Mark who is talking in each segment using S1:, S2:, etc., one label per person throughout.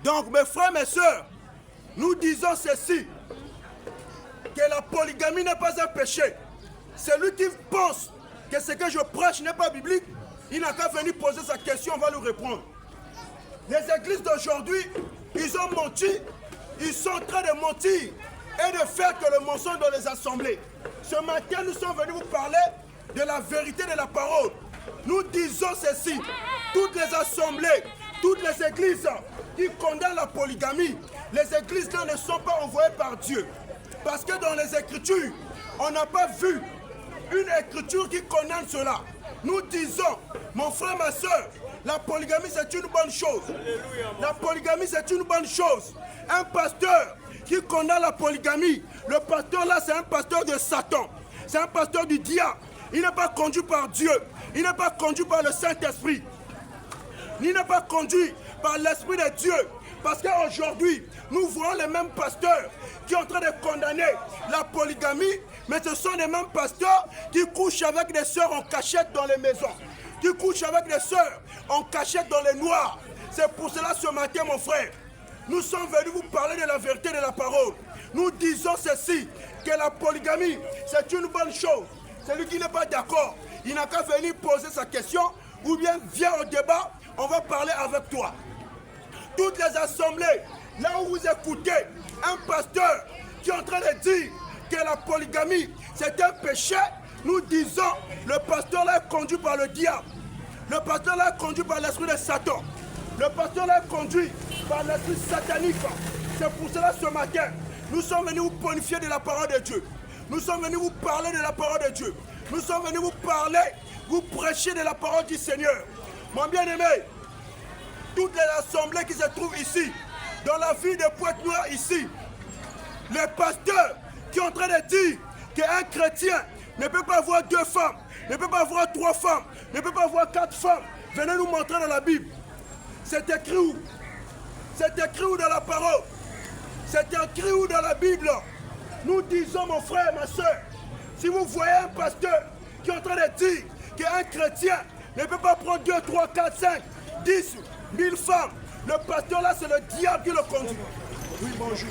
S1: Donc, mes frères, mes sœurs, nous disons ceci, que la polygamie n'est pas un péché. Celui qui pense que ce que je prêche n'est pas biblique, il n'a qu'à venir poser sa question, on va lui répondre. Les églises d'aujourd'hui, ils ont menti, ils sont en train de mentir et de faire que le mensonge dans les assemblées. Ce matin, nous sommes venus vous parler de la vérité de la parole. Nous disons ceci, toutes les assemblées, toutes les églises qui condamnent la polygamie, les églises là ne sont pas envoyées par Dieu. Parce que dans les Écritures, on n'a pas vu une écriture qui condamne cela. Nous disons, mon frère, ma soeur, la polygamie c'est une bonne chose. La polygamie c'est une bonne chose. Un pasteur qui condamne la polygamie, le pasteur là c'est un pasteur de Satan. C'est un pasteur du diable. Il n'est pas conduit par Dieu. Il n'est pas conduit par le Saint-Esprit. Il n'est pas conduit par l'Esprit de Dieu. Parce qu'aujourd'hui, nous voyons les mêmes pasteurs qui sont en train de condamner la polygamie, mais ce sont les mêmes pasteurs qui couchent avec des sœurs en cachette dans les maisons, qui couchent avec des sœurs en cachette dans les noirs. C'est pour cela ce matin, mon frère, nous sommes venus vous parler de la vérité de la parole. Nous disons ceci, que la polygamie, c'est une bonne chose. Celui qui n'est pas d'accord, il n'a qu'à venir poser sa question, ou bien viens au débat, on va parler avec toi. Toutes les assemblées, là où vous écoutez un pasteur qui est en train de dire que la polygamie c'est un péché, nous disons le pasteur là est conduit par le diable. Le pasteur là est conduit par l'esprit de Satan. Le pasteur là est conduit par l'esprit satanique. C'est pour cela ce matin, nous sommes venus vous bonifier de la parole de Dieu. Nous sommes venus vous parler de la parole de Dieu. Nous sommes venus vous parler, vous prêcher de la parole du Seigneur. Mon bien-aimé, toutes les assemblées qui se trouvent ici, dans la ville de Pointe-Noire ici, les pasteurs qui sont en train de dire qu'un chrétien ne peut pas avoir 2 femmes, ne peut pas avoir 3 femmes, ne peut pas avoir 4 femmes, venez nous montrer dans la Bible. C'est écrit où? C'est écrit où dans la parole? C'est écrit où dans la Bible? Nous disons, mon frère, ma soeur, si vous voyez un pasteur qui est en train de dire qu'un chrétien ne peut pas prendre 2, 3, 4, 5, 10, 1000 femmes, le pasteur là, c'est le diable qui le conduit. Oui, bonjour.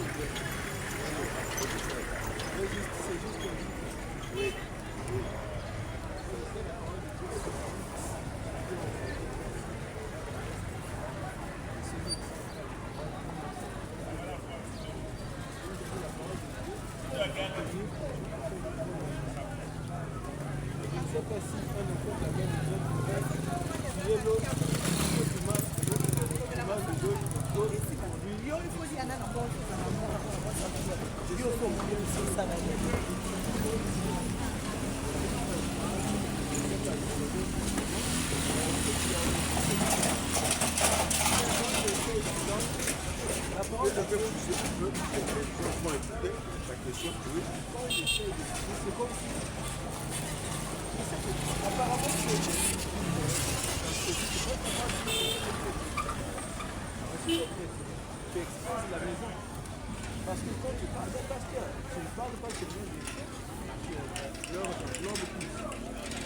S2: Parce que quand tu parles d'un pasteur, tu ne parles pas seulement de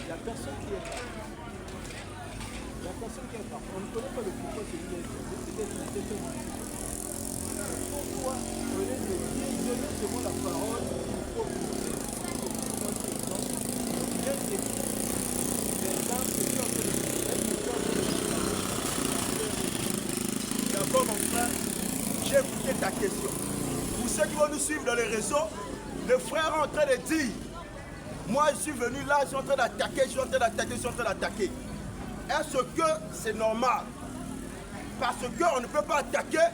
S2: la personne qui est là. La personne qui est là. On ne connaît pas le pourquoi celui-là est peut-être un pourquoi au lieu de donner seulement la parole, il faut
S1: D'abord, mon frère, j'ai écouté ta question. Pour ceux qui vont nous suivre dans les réseaux, le frère est en train de dire, moi je suis venu là, je suis en train d'attaquer, je suis en train d'attaquer, je suis en train d'attaquer. Est-ce que c'est normal? Parce qu'on ne peut pas attaquer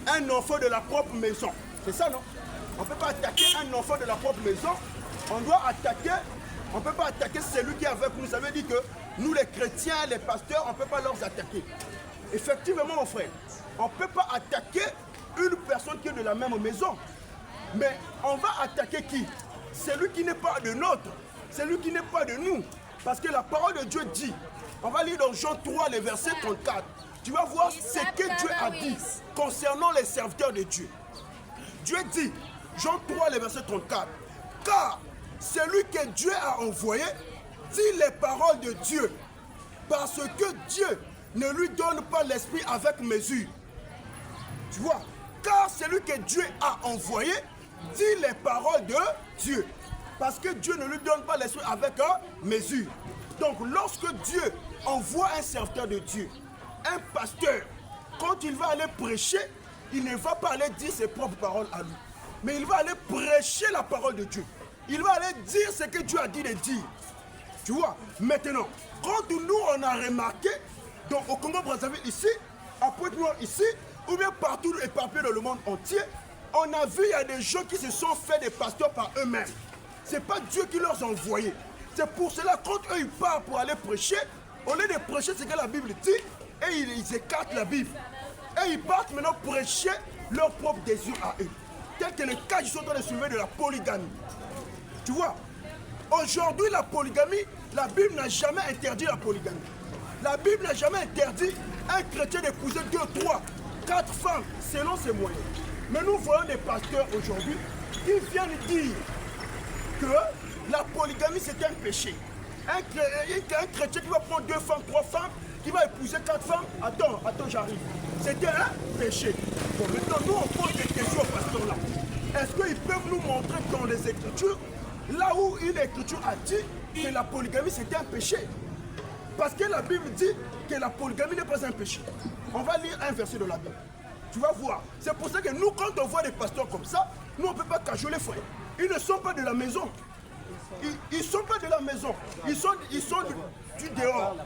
S1: un enfant de la propre maison. C'est ça, non? On ne peut pas attaquer un enfant de la propre maison. On doit attaquer, on ne peut pas attaquer celui qui est avec nous. Ça veut dire que nous les chrétiens, les pasteurs, on ne peut pas leur attaquer. Effectivement, mon frère, on ne peut pas attaquer une personne qui est de la même maison. Mais on va attaquer qui? Celui qui n'est pas de nôtre, celui qui n'est pas de nous. Parce que la parole de Dieu dit, on va lire dans Jean 3, le verset 34. Tu vas voir ce que Dieu a dit concernant les serviteurs de Dieu. Dieu dit, Jean 3, le verset 34, car celui que Dieu a envoyé dit les paroles de Dieu, parce que Dieu ne lui donne pas l'esprit avec mesure. Tu vois, car celui que Dieu a envoyé dit les paroles de Dieu. Parce que Dieu ne lui donne pas l'esprit avec mesure. Donc lorsque Dieu envoie un serviteur de Dieu, un pasteur, quand il va aller prêcher, il ne va pas aller dire ses propres paroles à lui. Mais il va aller prêcher la parole de Dieu. Il va aller dire ce que Dieu a dit de dire. Tu vois, maintenant, quand nous on a remarqué, donc au Congo-Brazzaville ici, à Pointe-Noire ici, ou bien partout éparpillé dans le monde entier, on a vu il y a des gens qui se sont fait des pasteurs par eux-mêmes. Ce n'est pas Dieu qui leur a envoyés. C'est pour cela, quand eux ils partent pour aller prêcher, au lieu de prêcher ce que la Bible dit, et ils écartent la Bible. Et ils partent maintenant prêcher leurs propres désirs à eux. Tel que le cas qu'ils sont en train de soulever de la polygamie. Tu vois, aujourd'hui la polygamie, la Bible n'a jamais interdit la polygamie. La Bible n'a jamais interdit un chrétien d'épouser 2, 3, 4 femmes selon ses moyens. Mais nous voyons des pasteurs aujourd'hui qui viennent dire que la polygamie c'est un péché. Un chrétien qui va prendre 2 femmes, 3 femmes, qui va épouser 4 femmes, attends, j'arrive. C'était un péché. Bon, maintenant, nous, on pose des questions aux pasteurs là. Est-ce qu'ils peuvent nous montrer dans les Écritures, là où une Écriture a dit que la polygamie c'était un péché? Parce que la Bible dit que la polygamie n'est pas un péché. On va lire un verset de la Bible. Tu vas voir. C'est pour ça que nous, quand on voit des pasteurs comme ça, nous, on ne peut pas cajoler, frère. Ils ne sont pas de la maison. Ils ne sont pas de la maison. Ils sont du dehors.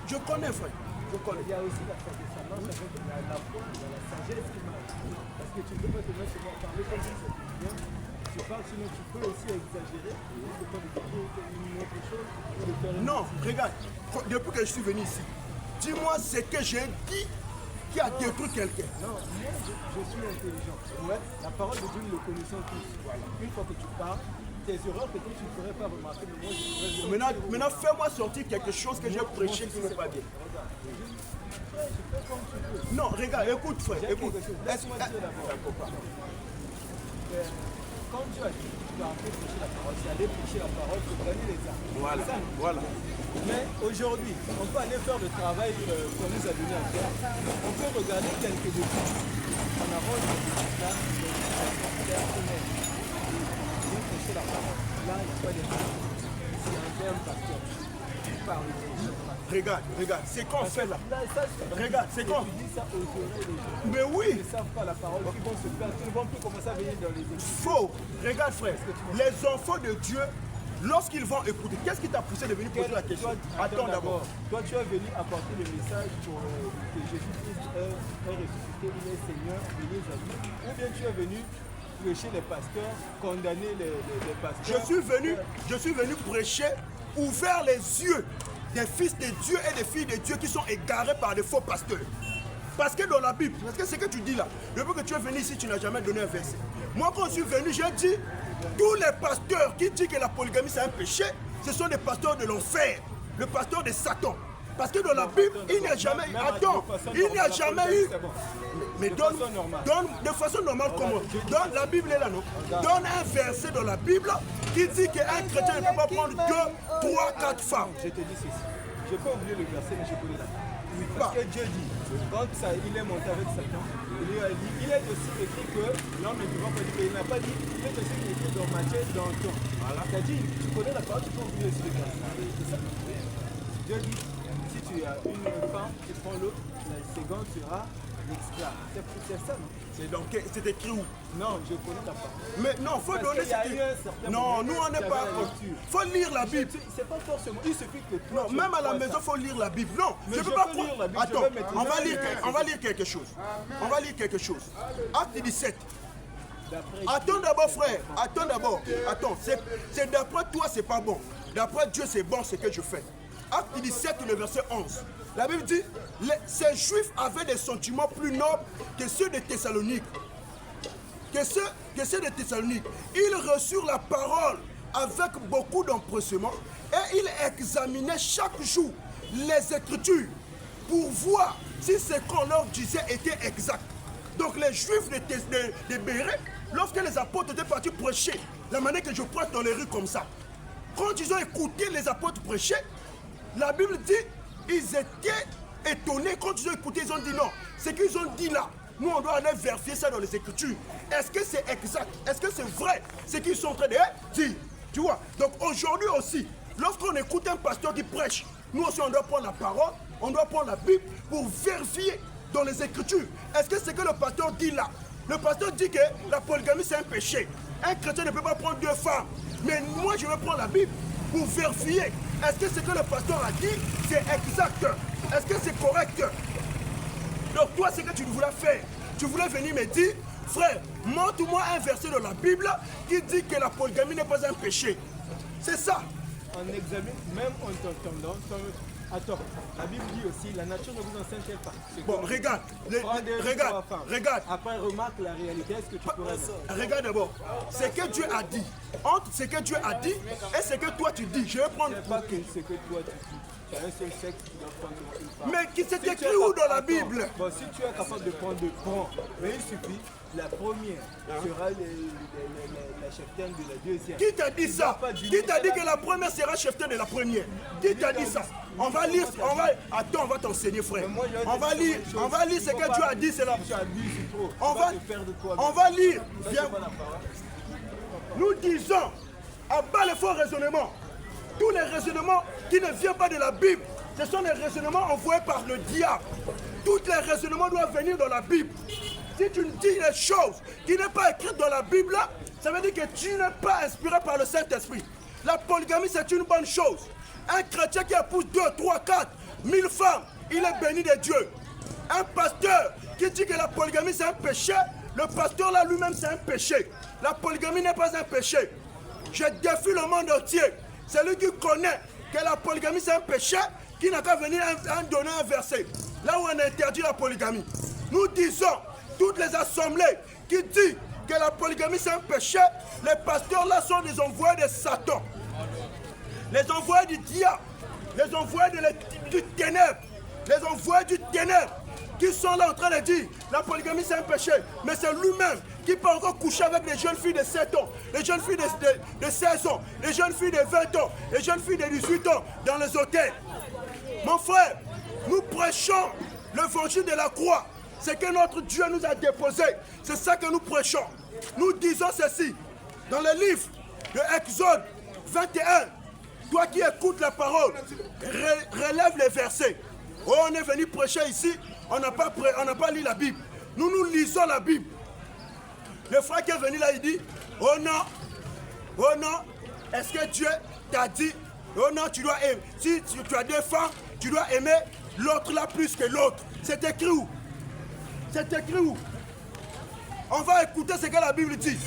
S1: Je connais, frère. Je connais.
S2: Il y a aussi la condescendance avec la foi, la sagesse qui marche. Parce que tu ne peux pas te mettre à parler comme ça, c'est bien. Tu parles, sinon tu peux aussi exagérer. Tu peux pas dire une autre chose.
S1: Non, regarde, depuis que je suis venu ici, dis-moi ce que j'ai dit qui a détruit quelqu'un.
S2: Non, moi je suis intelligent. Ouais. La parole de Dieu, nous le connaissons tous. Voilà. Une fois que tu parles, tes erreurs peut-être tu ne pourrais pas remarquer, mais moi je pourrais.
S1: Maintenant fais-moi sortir quelque chose que j'ai prêché qui n'est pas bien. Non, regarde, écoute frère, écoute.
S2: Quand Dieu a dit que tu dois entrer prêcher la parole, c'est aller prêcher la parole pour gagner les âmes.
S1: Voilà.
S2: Mais aujourd'hui, on peut aller faire le travail qu'on nous a donné à faire. On peut regarder quelques défis. On arrose là, personnel. Bien prêcher la parole. Là, il n'y a pas de c'est un terme pasteur. Tu parles de
S1: Regarde, c'est qu'on fait là. Regarde, c'est qu'on.
S2: Tu dis ça aux oreilles des gens.
S1: Mais oui.
S2: Ils ne savent pas la parole, ils vont se perdre. Ils ne vont plus commencer à venir dans les églises.
S1: Faux. Regarde frère, les enfants de Dieu, lorsqu'ils vont écouter, qu'est-ce qui t'a poussé de venir poser la question? Attends d'abord.
S2: Toi, tu es venu apporter le message pour que Jésus-Christ est ressuscité, il est Seigneur, il est ami. Ou bien tu es venu prêcher les pasteurs, condamner les pasteurs.
S1: Je suis venu prêcher, ouvrir les yeux des fils de Dieu et des filles de Dieu qui sont égarés par des faux pasteurs. Parce que dans la Bible, parce que ce que tu dis là, depuis que tu es venu ici, tu n'as jamais donné un verset. Moi, quand je suis venu, j'ai dit, tous les pasteurs qui disent que la polygamie c'est un péché, ce sont des pasteurs de l'enfer, le pasteur de Satan. Parce que dans la Bible, il n'y a jamais eu. Attends, il n'y a jamais eu. Mais donne de façon normale comment? Donne, la Bible est là, non? Donne un verset dans la Bible qui dit qu'un chrétien ne peut pas prendre 2, 3, 4 femmes.
S2: Je te dis ceci. Je peux oublier le verset, mais je connais la Bible. Parce que Dieu dit, quand il est monté avec Satan, il lui a dit, il est aussi écrit que l'homme ne peut pas dire, mais il n'a pas dit, il est aussi écrit dans Matthieu, dans ton. Voilà. Tu as dit, tu connais la parole, tu peux oublier aussi le verset. C'est ça. Dieu dit, si tu as une femme, tu prends l'autre, la seconde sera l'esclave. C'est ça, non?
S1: C'est écrit où?
S2: Non, je connais la parole.
S1: Mais non, il faut donner ce qui... Non, nous on n'est pas... Il faut lire la Bible.
S2: C'est pas forcément... Il suffit que...
S1: Non, même à la maison, il faut lire la Bible. Non, je ne peux pas
S2: lire la Bible.
S1: Attends, on va lire quelque chose. On va lire quelque chose. Acte 17. Attends d'abord, frère. Attends d'abord. Attends, c'est d'après toi, c'est pas bon. D'après Dieu, c'est bon ce que je fais. Acte 17, le verset 11. La Bible dit, ces Juifs avaient des sentiments plus nobles que ceux de Thessalonique. Que ceux de Thessalonique. Ils reçurent la parole avec beaucoup d'empressement et ils examinaient chaque jour les Écritures pour voir si ce qu'on leur disait était exact. Donc les Juifs de Béret, lorsque les apôtres étaient partis prêcher, la manière que je prêche dans les rues comme ça, quand ils ont écouté les apôtres prêcher, la Bible dit ils étaient étonné quand ils ont écouté, ils ont dit non. Ce qu'ils ont dit là, nous on doit aller vérifier ça dans les Écritures. Est-ce que c'est exact? Est-ce que c'est vrai ce qu'ils sont en train de dire? Tu vois? Donc aujourd'hui aussi, lorsqu'on écoute un pasteur qui prêche, nous aussi on doit prendre la parole, on doit prendre la Bible pour vérifier dans les Écritures. Est-ce que ce que le pasteur dit là? Le pasteur dit que la polygamie c'est un péché. Un chrétien ne peut pas prendre 2 femmes. Mais moi je vais prendre la Bible pour vérifier. Est-ce que ce que le pasteur a dit, c'est exact? Est-ce que c'est correct? Donc toi, ce que tu voulais faire, tu voulais venir me dire, frère, montre-moi un verset de la Bible qui dit que la polygamie n'est pas un péché. C'est ça.
S2: On examine, même en t'entendant, attends, la Bible dit aussi, la nature ne vous enseigne pas.
S1: Bon, regarde, regarde.
S2: Après, remarque la réalité, est-ce que tu pourrais...
S1: Regarde d'abord, ce que Dieu a dit, entre ce que Dieu a dit et ce que toi tu dis, je vais prendre...
S2: C'est pas que ce que toi tu dis. Tu as un seul sexe qui doit prendre une femme.
S1: Mais qui s'est écrit où dans la Bible?
S2: Bon, si tu es capable de prendre, prends. Mais il suffit, la première sera la cheftaine de la deuxième.
S1: Qui t'a dit ça? Qui t'a dit que la première sera cheftaine de la première? Qui t'a dit ça? On va lire, attends, on va t'enseigner, frère. On va lire ce que Dieu a dit, c'est là. On va lire. Viens. Nous disons, à bas les faux raisonnements. Tous les raisonnements qui ne viennent pas de la Bible, ce sont des raisonnements envoyés par le diable. Tous les raisonnements doivent venir dans la Bible. Si tu me dis des choses qui n'est pas écrites dans la Bible, ça veut dire que tu n'es pas inspiré par le Saint-Esprit. La polygamie, c'est une bonne chose. Un chrétien qui épouse 2, 3, 4, 1000 femmes, il est béni de Dieu. Un pasteur qui dit que la polygamie c'est un péché, le pasteur là lui-même c'est un péché. La polygamie n'est pas un péché. Je défie le monde entier. Celui qui connaît que la polygamie c'est un péché, qui n'a qu'à venir donner un verset. Là où on interdit la polygamie. Nous disons, toutes les assemblées qui disent que la polygamie c'est un péché, les pasteurs là sont des envoyés de Satan. Les envoyés du diable, les envoyés du ténèbre, les envoyés du ténèbre qui sont là en train de dire la polygamie c'est un péché, mais c'est lui-même qui peut encore coucher avec les jeunes filles de 7 ans, les jeunes filles de 16 ans, les jeunes filles de 20 ans, les jeunes filles de 18 ans dans les hôtels. Mon frère, nous prêchons l'évangile de la croix, c'est que notre Dieu nous a déposé, c'est ça que nous prêchons. Nous disons ceci, dans le livre de Exode 21, toi qui écoutes la parole, relève les versets. Oh, on est venu prêcher ici, on n'a pas lu la Bible. Nous lisons la Bible. Le frère qui est venu là, il dit, oh non, est-ce que Dieu t'a dit, oh non, tu dois aimer. Si tu as 2 femmes, tu dois aimer l'autre là plus que l'autre. C'est écrit où? C'est écrit où? On va écouter ce que la Bible dit.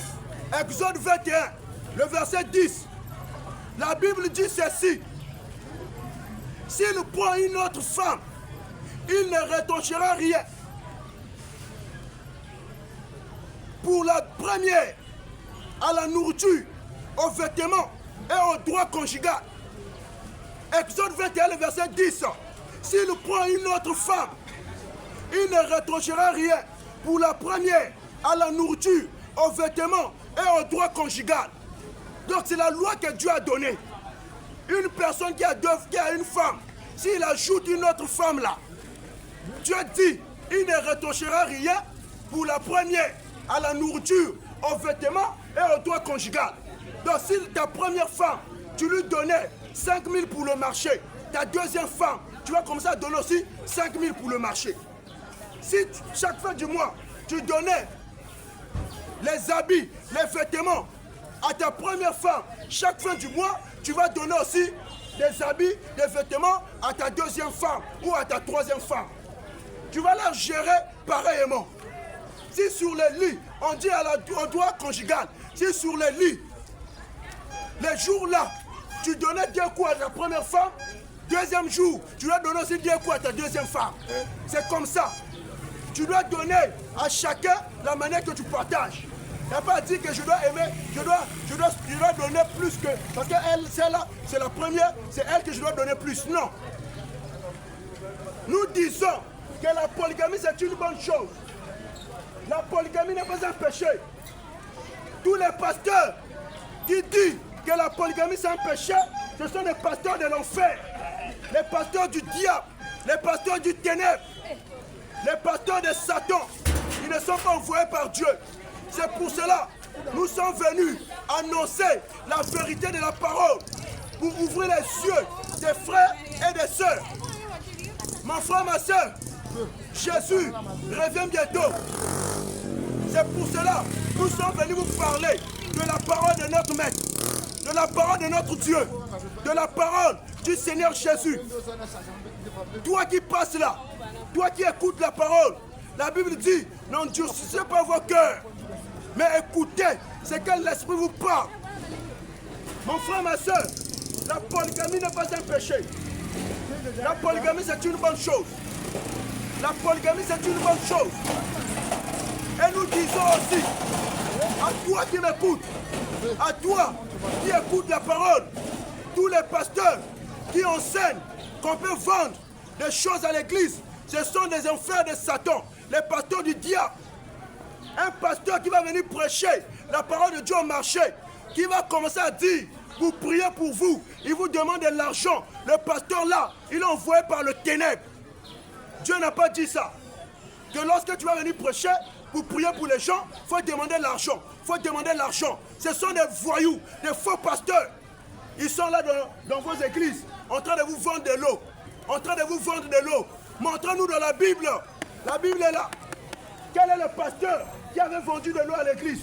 S1: Exode 21, le verset 10. La Bible dit ceci. S'il prend une autre femme, il ne retranchera rien. Pour la première, à la nourriture, aux vêtements et au droit conjugal. Exode 21, le verset 10. S'il prend une autre femme, il ne retranchera rien. Pour la première, à la nourriture, aux vêtements et au droit conjugal. Donc c'est la loi que Dieu a donnée. Une personne qui a une femme, s'il ajoute une autre femme là, Dieu dit, il ne retranchera rien pour la première, à la nourriture, aux vêtements et au droit conjugal. Donc si ta première femme, tu lui donnais 5 000 pour le marché, ta deuxième femme, tu vas commencer à donner aussi 5 000 pour le marché. Si chaque fin du mois, tu donnais les habits, les vêtements à ta première femme, chaque fin du mois, tu vas donner aussi des habits, des vêtements à ta deuxième femme ou à ta troisième femme. Tu vas la gérer pareillement. Si sur les lits, on dit au droit conjugal, si sur les lits, les jours là, tu donnais 2 coups à ta première femme, deuxième jour, tu dois donner aussi 2 coups à ta deuxième femme. C'est comme ça. Tu dois donner à chacun la manière que tu partages. Il n'y a pas à dire que je dois aimer, je dois donner plus que... Parce qu'elle, celle-là, c'est la première, c'est elle que je dois donner plus. Non. Nous disons que la polygamie, c'est une bonne chose. La polygamie n'est pas un péché. Tous les pasteurs qui disent que la polygamie, c'est un péché, ce sont des pasteurs de l'enfer. Les pasteurs du diable. les pasteurs du ténèbre, les pasteurs de Satan, ils ne sont pas envoyés par Dieu. C'est pour cela que nous sommes venus annoncer la vérité de la parole pour ouvrir les yeux des frères et des sœurs. Mon frère, ma soeur, Jésus revient bientôt. C'est pour cela que nous sommes venus vous parler de la parole de notre Maître, de la parole de notre Dieu, de la parole du Seigneur Jésus. Toi qui passes là, toi qui écoutes la parole, la Bible dit, n'endurcissez pas vos cœurs, mais écoutez ce que l'Esprit vous parle. Mon frère, ma soeur, la polygamie n'est pas un péché. La polygamie, c'est une bonne chose. La polygamie, c'est une bonne chose. Et nous disons aussi, à toi qui m'écoutes, à toi qui écoutes la parole, tous les pasteurs qui enseignent qu'on peut vendre des choses à l'église, ce sont des enfers de Satan, les pasteurs du diable. Un pasteur qui va venir prêcher la parole de Dieu au marché, qui va commencer à dire, vous priez pour vous, il vous demande de l'argent. Le pasteur là, il est envoyé par le ténèbre. Dieu n'a pas dit ça. Que lorsque tu vas venir prêcher, pour prier pour les gens, il faut demander l'argent. Il faut demander l'argent. Ce sont des voyous, des faux pasteurs. Ils sont là dans vos églises, en train de vous vendre de l'eau. En train de vous vendre de l'eau. Montrez-nous dans la Bible. La Bible est là. Quel est le pasteur qui avait vendu de l'eau à l'église?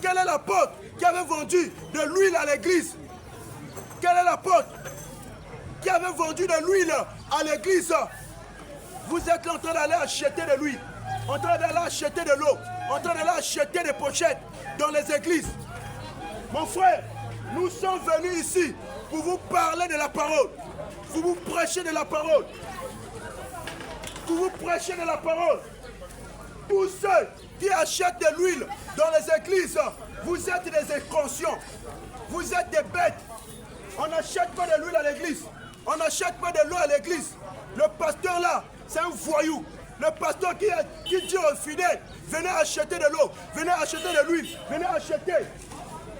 S1: Quel est l'apôtre qui avait vendu de l'huile à l'église? Quel est l'apôtre qui avait vendu de l'huile à l'église? Vous êtes en train d'aller acheter de l'huile, en train d'aller acheter de l'eau, en train d'aller acheter des pochettes dans les églises. Mon frère, nous sommes venus ici pour vous parler de la parole, pour vous prêcher de la parole, pour vous prêcher de la parole. Tous ceux qui achètent de l'huile dans les églises, vous êtes des inconscients, vous êtes des bêtes. On n'achète pas de l'huile à l'église, on n'achète pas de l'eau à l'église. Le pasteur là, c'est un voyou. Le pasteur qui dit aux fidèles, venez acheter de l'eau, venez acheter de l'huile, venez acheter.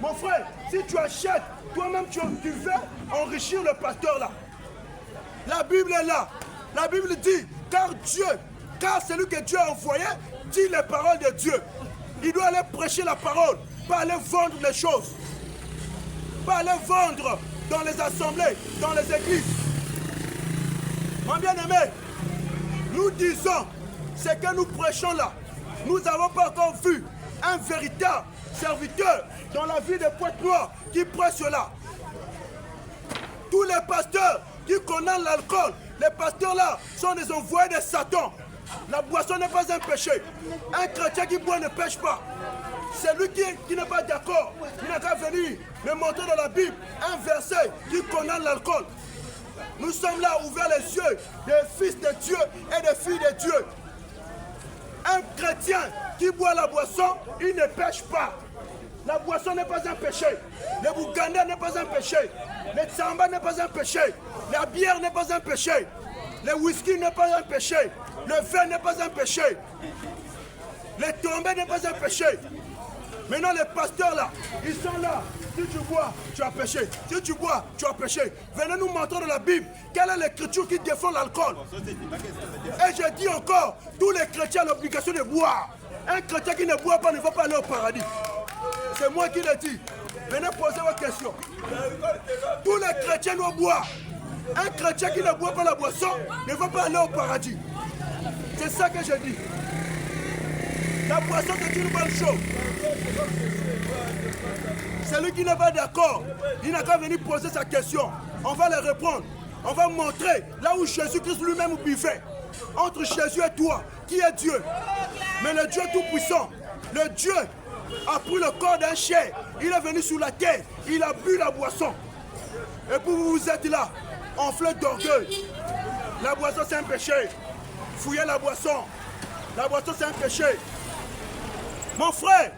S1: Mon frère, si tu achètes, toi-même tu veux enrichir le pasteur là. La Bible est là. La Bible dit, car celui que Dieu a envoyé, dit les paroles de Dieu. Il doit aller prêcher la parole, pas aller vendre les choses. Pas aller vendre dans les assemblées, dans les églises. Mon bien-aimé, nous disons ce que nous prêchons là. Nous n'avons pas encore vu un véritable serviteur dans la vie de Pointe-Noire qui prêche cela. Tous les pasteurs qui condamnent l'alcool, les pasteurs là sont des envoyés de Satan. La boisson n'est pas un péché. Un chrétien qui boit ne pêche pas. C'est lui qui n'est pas d'accord. Il n'a qu'à venir me montrer dans la Bible un verset qui condamne l'alcool. Nous sommes là ouverts les yeux des fils de Dieu et des filles de Dieu. Un chrétien qui boit la boisson, il ne pêche pas. La boisson n'est pas un péché. Le Bouganda n'est pas un péché. Le Tsamba n'est pas un péché. La bière n'est pas un péché. Le whisky n'est pas un péché. Le vin n'est pas un péché. Le tombé n'est pas un péché. Maintenant les pasteurs là, ils sont là. Si tu bois, tu as péché. Si tu bois, tu as péché. Venez nous montrer dans la Bible quelle est l'écriture qui défend l'alcool. Et je dis encore, tous les chrétiens ont l'obligation de boire. Un chrétien qui ne boit pas ne va pas aller au paradis. C'est moi qui le dis. Venez poser vos questions. Tous les chrétiens doivent boire. Un chrétien qui ne boit pas la boisson ne va pas aller au paradis. C'est ça que je dis. La boisson c'est une bonne chose. Celui qui n'est pas d'accord, il n'a qu'à venir poser sa question. On va le répondre. On va montrer là où Jésus-Christ lui-même buvait. Entre Jésus et toi, qui est Dieu? Mais le Dieu Tout-Puissant, le Dieu a pris le corps d'un chien. Il est venu sur la terre. Il a bu la boisson. Et pour vous êtes là, enflé d'orgueil. La boisson c'est un péché. Fouillez la boisson. La boisson c'est un péché. Mon frère,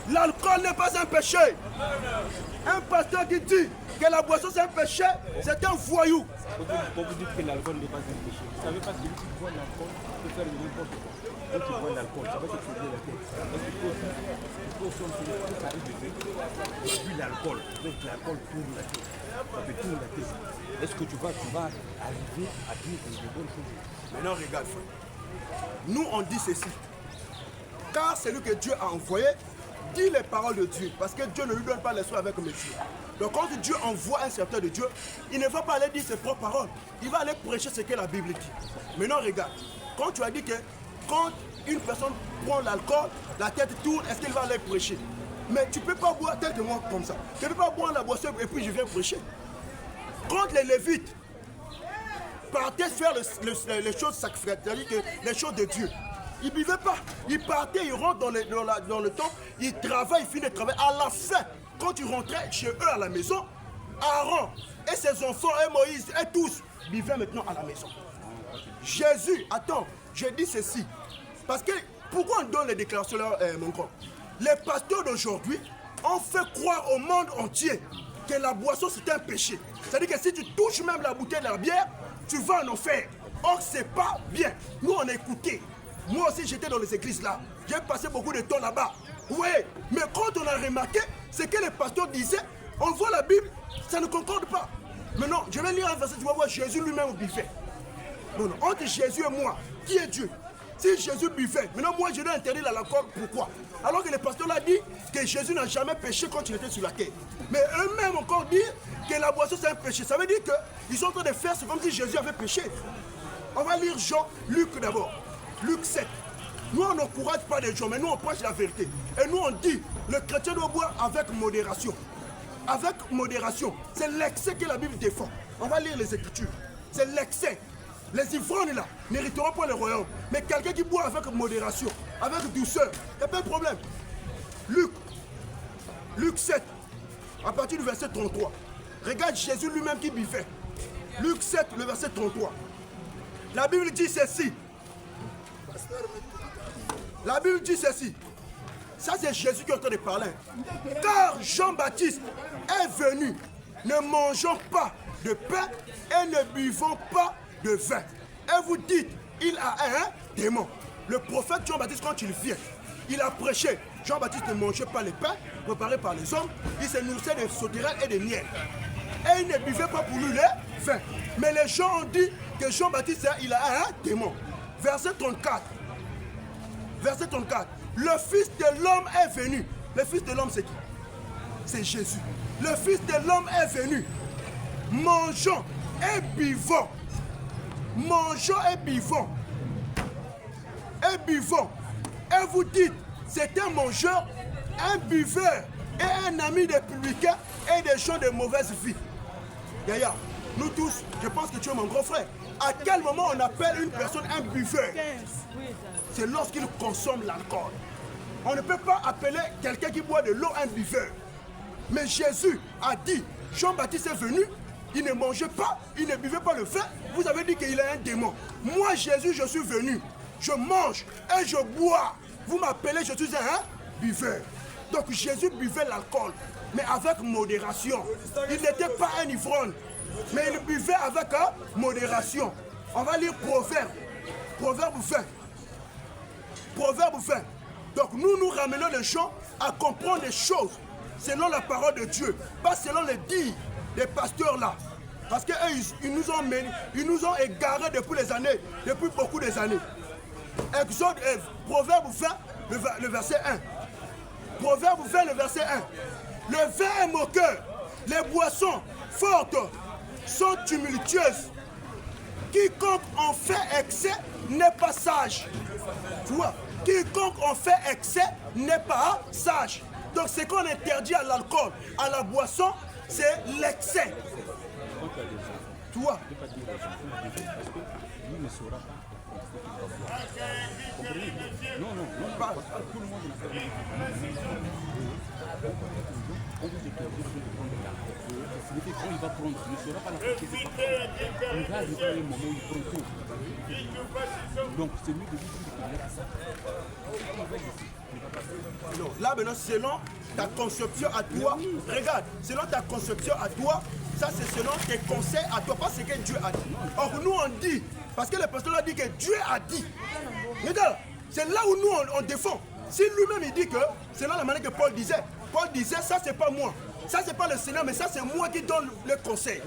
S1: l'alcool n'est pas un péché. Un pasteur qui dit que la boisson c'est un péché, c'est un voyou.
S2: Quand vous dites que l'alcool n'est pas un péché, vous ne savez pas que celui qui boit l'alcool peut faire n'importe quoi. Quand tu bois l'alcool, ça va te soulever la tête. Parce qu'il faut aussi, quand ça arrive de fait, tu as bu l'alcool, donc l'alcool tourne la tête. Ça te tourne la tête. Est-ce que tu vas arriver à dire de bonnes choses?
S1: Maintenant, regarde, frère. Nous, on dit ceci. Car celui que Dieu a envoyé dit les paroles de Dieu. Parce que Dieu ne lui donne pas les soins avec monsieur. Donc quand Dieu envoie un serviteur de Dieu, il ne va pas aller dire ses propres paroles. Il va aller prêcher ce que la Bible dit. Maintenant, regarde. Quand tu as dit que quand une personne prend l'alcool, la tête tourne, est-ce qu'il va aller prêcher? Mais tu ne peux pas boire tel que moi comme ça. Tu ne peux pas boire la boisson et puis je viens prêcher. Quand les Lévites partaient faire les choses sacrées, c'est-à-dire que les choses de Dieu, ils ne buvaient pas. Ils partaient, ils rentrent dans le temple, ils travaillent, ils finissent de travailler. À la fin, quand tu rentrais chez eux à la maison, Aaron et ses enfants et Moïse et tous buvaient maintenant à la maison. Jésus, attends, je dis ceci. Parce que, pourquoi on donne les déclarations là, mon grand? Les pasteurs d'aujourd'hui ont fait croire au monde entier que la boisson c'est un péché. C'est-à-dire que si tu touches même la bouteille de la bière, tu vas en enfer. Or, c'est pas bien. Nous, on a écouté. Moi aussi, j'étais dans les églises là. J'ai passé beaucoup de temps là-bas. Oui, mais quand on a remarqué, c'est que les pasteurs disaient, on voit la Bible, ça ne concorde pas. Maintenant, je vais lire un verset, tu vas voir Jésus lui-même buvait. Non, non, entre Jésus et moi, qui est Dieu? Si Jésus buvait, maintenant moi je dois interdire l'alcool, pourquoi? Alors que le pasteur l'a dit que Jésus n'a jamais péché quand il était sur la terre. Mais eux-mêmes encore disent que la boisson c'est un péché. Ça veut dire qu'ils sont en train de faire, c'est comme si Jésus avait péché. On va lire Luc d'abord. Luc 7. Nous on n'encourage pas les gens, mais nous on prêche la vérité. Et nous on dit, le chrétien doit boire avec modération. Avec modération. C'est l'excès que la Bible défend. On va lire les Écritures. C'est l'excès. Les ivrognes là n'hériteront pas le royaume. Mais quelqu'un qui boit avec modération, avec douceur, il n'y a pas de problème. Luc 7, à partir du verset 33. Regarde Jésus lui-même qui buvait. Luc 7, le verset 33. La Bible dit ceci. La Bible dit ceci. Ça c'est Jésus qui est en train de parler. Car Jean-Baptiste est venu, ne mangeons pas de pain et ne buvons pas de vin. Et vous dites, il a un démon. Le prophète Jean-Baptiste, quand il vient, il a prêché. Jean-Baptiste ne mangeait pas les pains préparés par les hommes. Il se nourrissait de sauterelles et de miel. Et il ne buvait pas pour lui le vin. Mais les gens ont dit que Jean-Baptiste, il a un démon. Verset 34. Verset 34. Le Fils de l'homme est venu. Le Fils de l'homme, c'est qui? C'est Jésus. Le Fils de l'homme est venu. Mangeons et buvons. Mangeons et buvons. Et buvons. Et vous dites, c'est un mangeur, un buveur et un ami des publicains et des gens de mauvaise vie. Yaya, nous tous, je pense que tu es mon grand frère. À quel moment on appelle une personne un buveur? C'est lorsqu'il consomme l'alcool. On ne peut pas appeler quelqu'un qui boit de l'eau un buveur. Mais Jésus a dit, Jean-Baptiste est venu, il ne mangeait pas, il ne buvait pas le vin. Vous avez dit qu'il est un démon. Moi, Jésus, je suis venu. Je mange et je bois. Vous m'appelez, je suis un buveur. Donc Jésus buvait l'alcool, mais avec modération. Il n'était pas un ivrogne, mais il buvait avec modération. On va lire Proverbe. Proverbe 20. Proverbe 20. Donc nous ramenons les gens à comprendre les choses selon la parole de Dieu, pas selon les dires des pasteurs là. Parce qu'eux, ils nous ont égarés depuis les années, depuis beaucoup des années. Exode, Proverbe 20, le verset 1. Proverbe 20, le verset 1. Le vin est moqueur, les boissons fortes sont tumultueuses. Quiconque en fait excès n'est pas sage. Tu vois, quiconque en fait excès n'est pas sage. Donc ce qu'on interdit à l'alcool, à la boisson, c'est l'excès. Tu vois?
S3: Non, pas tout le monde n'a pas on vous éclaire de prendre de l'alcool. Ça signifie quand il va prendre, il ne sera pas la partie, c'est pas il va arriver un moment où il prend tout. Donc c'est mieux de dire qu'il y a ça.
S1: Non, là maintenant, selon ta conception à toi, regarde, selon ta conception à toi, ça c'est selon tes conseils à toi, pas ce que Dieu a dit. Or nous on dit, parce que le pasteur a dit que Dieu a dit. Regarde, c'est là où nous on défend. Si lui-même il dit que, selon la manière que Paul disait, ça c'est pas moi, ça c'est pas le Seigneur, mais ça c'est moi qui donne le conseil.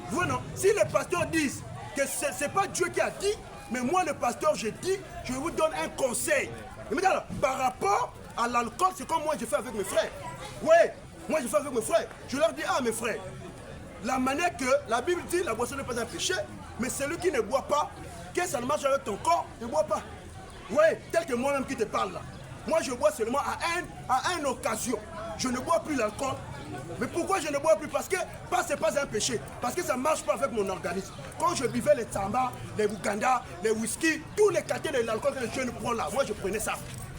S1: Vous voyez non? Si les pasteurs disent que c'est pas Dieu qui a dit, mais moi le pasteur je dis, je vous donne un conseil. Et regarde, par rapport à l'alcool, c'est comme moi je fais avec mes frères. Oui, moi je fais avec mes frères. Je leur dis, ah mes frères, la manière que la Bible dit, la boisson n'est pas un péché, mais celui qui ne boit pas, que ça ne marche avec ton corps, ne boit pas. Oui, tel que moi-même qui te parle là. Moi je bois seulement à une occasion. Je ne bois plus l'alcool. Mais pourquoi je ne bois plus? Parce que c'est pas un péché. Parce que ça ne marche pas avec mon organisme. Quand je buvais les tamba, les Buganda, les whisky, tous les quartiers de l'alcool que je ne prends là, moi je prenais ça.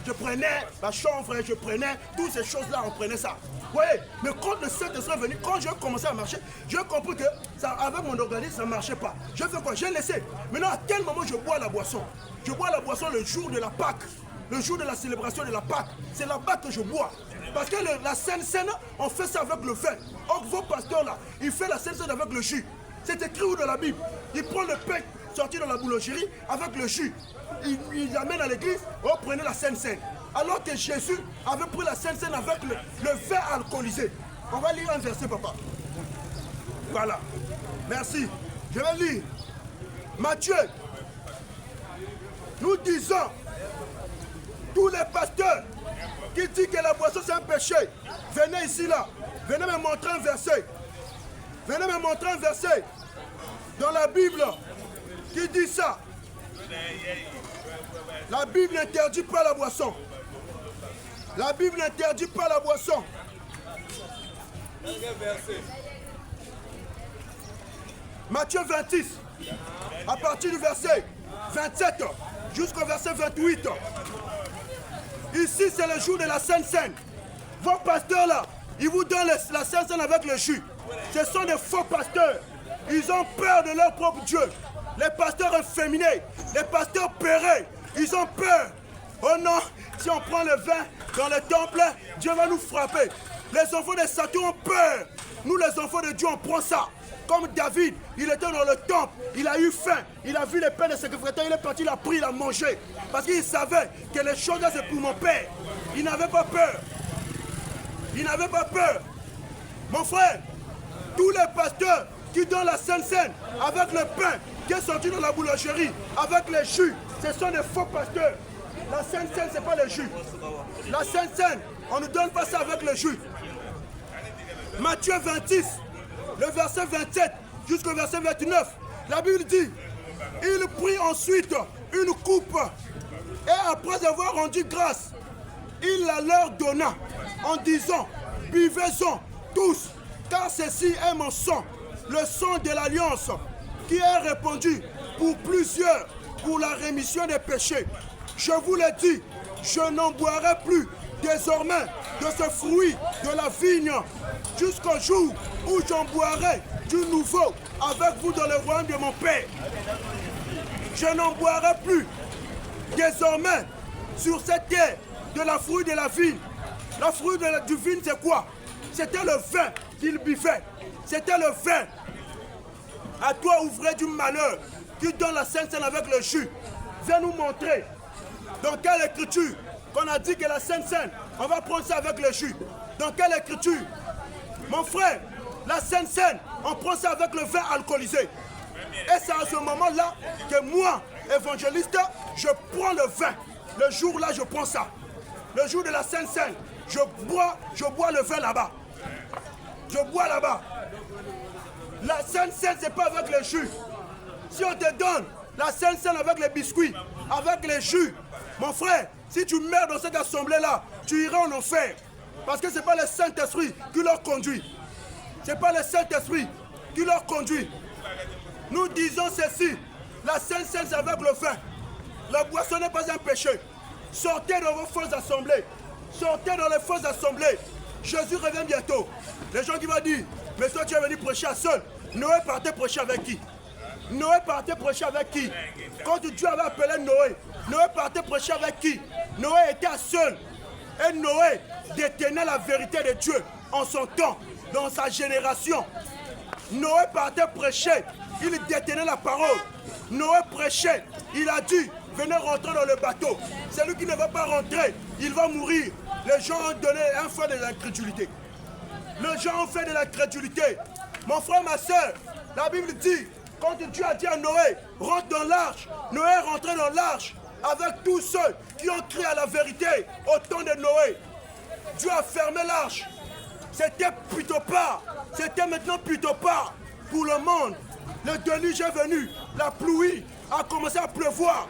S1: Je prenais la chanvre, je prenais toutes ces choses-là, on prenait ça. Oui, mais quand le Saint-Esprit est venu, quand j'ai commencé à marcher, j'ai compris que ça, avec mon organisme, ça ne marchait pas. Je fais quoi? J'ai laissé. Maintenant, à quel moment je bois la boisson? Je bois la boisson le jour de la Pâque. Le jour de la célébration de la Pâque. C'est la Pâque que je bois. Parce que la Sainte Seine, on fait ça avec le vin. Or, vos pasteurs là, ils font la Sainte Seine avec le jus. C'est écrit où dans la Bible? Ils prennent le pain sorti dans la boulangerie avec le jus. Ils l'amènent à l'église, oh, prenez la Sainte Seine. Alors que Jésus avait pris la Sainte Seine avec le vin alcoolisé. On va lire un verset, papa. Voilà. Merci. Je vais lire. Matthieu. Nous disons, tous les pasteurs qui disent que la boisson c'est un péché, venez ici là, venez me montrer un verset. Venez me montrer un verset dans la Bible qui dit ça. La Bible n'interdit pas la boisson. La Bible n'interdit pas la boisson. Matthieu 26, à partir du verset 27 jusqu'au verset 28. Ici, c'est le jour de la Sainte Seine. Vos pasteurs là, ils vous donnent la Sainte Seine avec le jus. Ce sont des faux pasteurs. Ils ont peur de leur propre Dieu. Les pasteurs efféminés, les pasteurs peurés, ils ont peur. Oh non, si on prend le vin dans le temple, Dieu va nous frapper. Les enfants de Satan ont peur. Nous, les enfants de Dieu, on prend ça. Comme David, il était dans le temple, il a eu faim, il a vu les pains de ses frères, il est parti, il a pris, il a mangé. Parce qu'il savait que les choses là, c'est pour mon père. Il n'avait pas peur. Il n'avait pas peur. Mon frère, tous les pasteurs qui donnent la Sainte Seine avec le pain qui est sorti dans la boulangerie, avec les jus, ce sont des faux pasteurs. La Sainte Seine, ce n'est pas le jus. La Sainte Seine, on ne donne pas ça avec le jus. Matthieu 26, le verset 27 jusqu'au verset 29, la Bible dit, il prit ensuite une coupe et après avoir rendu grâce, il la leur donna en disant, buvez-en tous, car ceci est mon sang, le sang de l'alliance, qui est répandu pour plusieurs pour la rémission des péchés. Je vous l'ai dit, je n'en boirai plus désormais de ce fruit de la vigne jusqu'au jour où j'en boirai du nouveau avec vous dans le royaume de mon Père. Je n'en boirai plus désormais sur cette terre de la fruit de la vigne. La fruit du vigne, c'est quoi? C'était le vin qu'il buvait. C'était le vin. À toi, ouvrier du malheur, qui donne la Sainte Seine avec le jus. Viens nous montrer dans quelle écriture qu'on a dit que la Sainte Seine, on va prendre ça avec le jus. Dans quelle écriture? Mon frère, la Sainte Seine, on prend ça avec le vin alcoolisé. Et c'est à ce moment-là que moi, évangéliste, je prends le vin. Le jour-là, je prends ça. Le jour de la Sainte Seine, je bois le vin là-bas. Je bois là-bas. La Sainte Seine, ce n'est pas avec le jus. Si on te donne la Sainte Seine avec les biscuits, avec les jus, mon frère, si tu meurs dans cette assemblée-là, tu iras en enfer. Parce que ce n'est pas le Saint-Esprit qui leur conduit. Ce n'est pas le Saint-Esprit qui leur conduit. Nous disons ceci, la Sainte Seine, c'est avec le vin. La boisson n'est pas un péché. Sortez dans vos fausses assemblées. Sortez dans les fausses assemblées. Jésus revient bientôt. Les gens qui vont dire, mais toi tu es venu prêcher à seul. Noé partait prêcher avec qui? Noé partait prêcher avec qui? Quand Dieu avait appelé Noé, Noé partait prêcher avec qui? Noé était seul. Et Noé détenait la vérité de Dieu en son temps, dans sa génération. Noé partait prêcher, il détenait la parole. Noé prêchait, il a dit, venez rentrer dans le bateau. Celui qui ne va pas rentrer, il va mourir. Les gens ont donné un fait de l'incrédulité. Les gens ont fait de l'incrédulité. Mon frère, ma soeur, la Bible dit, quand Dieu a dit à Noé, rentre dans l'arche, Noé est rentré dans l'arche avec tous ceux qui ont crié à la vérité au temps de Noé. Dieu a fermé l'arche. C'était plutôt pas. C'était maintenant plutôt pas pour le monde. Le déluge est venu. La pluie a commencé à pleuvoir.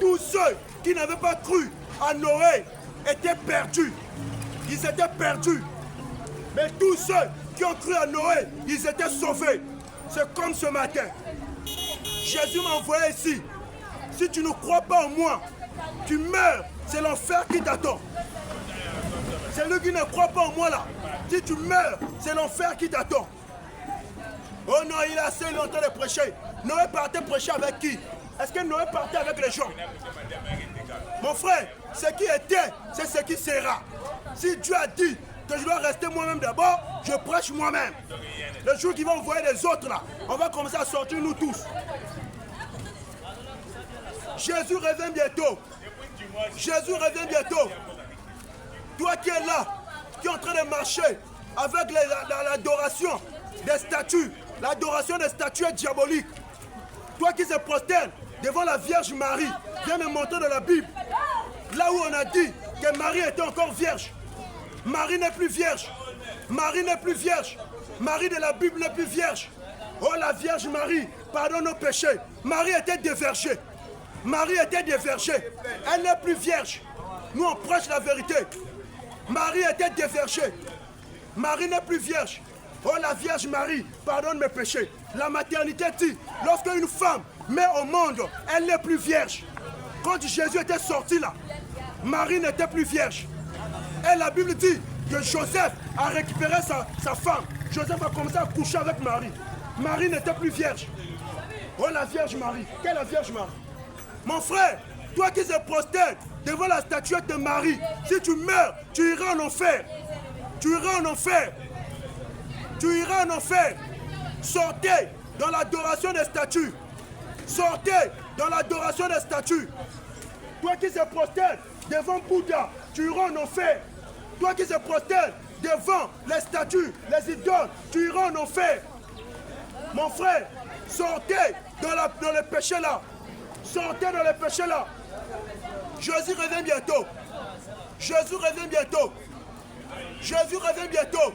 S1: Tous ceux qui n'avaient pas cru à Noé étaient perdus. Ils étaient perdus. Mais tous ceux qui ont cru à Noé, ils étaient sauvés. C'est comme ce matin. Jésus m'a envoyé ici. Si tu ne crois pas en moi, tu meurs. C'est l'enfer qui t'attend. C'est lui qui ne croit pas en moi là. Si tu meurs, c'est l'enfer qui t'attend. Oh non, il est assez longtemps de prêcher. Noé partait prêcher avec qui? Est-ce que Noé partait avec les gens? Mon frère, ce qui était, c'est ce qui sera. Si Dieu a dit que je dois rester moi-même d'abord, je prêche moi-même. Le jour qu'ils vont envoyer les autres là, on va commencer à sortir nous tous. Jésus revient bientôt. Jésus revient bientôt. Toi qui es là, qui es en train de marcher avec l'adoration des statues, l'adoration des statues est diabolique. Toi qui se prosternes devant la Vierge Marie, viens me montrer dans la Bible, là où on a dit que Marie était encore vierge. Marie n'est plus vierge. Marie n'est plus vierge. Marie de la Bible n'est plus vierge. Oh la Vierge Marie, pardonne nos péchés. Marie était dévergée. Marie était dévergée. Elle n'est plus vierge. Nous on prêche la vérité. Marie était dévergée. Marie n'est plus vierge. Oh la Vierge Marie, pardonne mes péchés. La maternité dit, lorsque une femme met au monde, elle n'est plus vierge. Quand Jésus était sorti là, Marie n'était plus vierge. Et la Bible dit que Joseph a récupéré sa femme. Joseph a commencé à coucher avec Marie. Marie n'était plus vierge. Oh la Vierge Marie, quelle est la Vierge Marie? Mon frère, toi qui se prosternes devant la statuette de Marie, si tu meurs, tu iras en enfer. Tu iras en enfer. Tu iras en enfer. Sortez dans l'adoration des statues. Sortez dans l'adoration des statues. Toi qui se prosternes devant Bouddha, tu iras en enfer. Toi qui se prosternes devant les statues, les idoles, tu iras en enfer. Mon frère, sortez dans le péché là. Sortez dans le péché là. Jésus revient bientôt. Jésus revient bientôt. Jésus revient bientôt.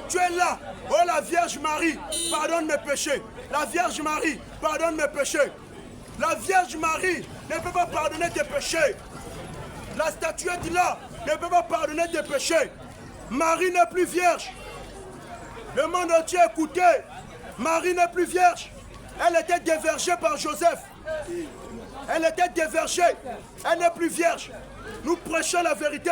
S1: Tu es là. Oh la Vierge Marie, pardonne mes péchés. La Vierge Marie, pardonne mes péchés. La Vierge Marie ne peut pas pardonner tes péchés. La statuette là ne peut pas pardonner tes péchés. Marie n'est plus vierge. Le monde entier écoutez. Marie n'est plus vierge. Elle était dévergée par Joseph. Elle était dévergée. Elle n'est plus vierge. Nous prêchons la vérité.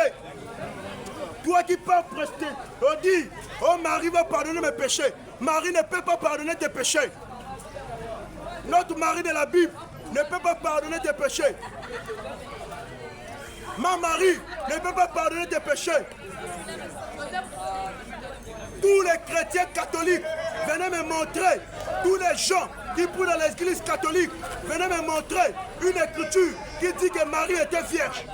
S1: Toi qui parles presté, on dit, oh Marie va pardonner mes péchés. Marie ne peut pas pardonner tes péchés. Notre Marie de la Bible ne peut pas pardonner tes péchés. Ma Marie ne peut pas pardonner tes péchés. Tous les chrétiens catholiques, venez me montrer, tous les gens qui prient dans l'église catholique, venez me montrer une écriture qui dit que Marie était vierge.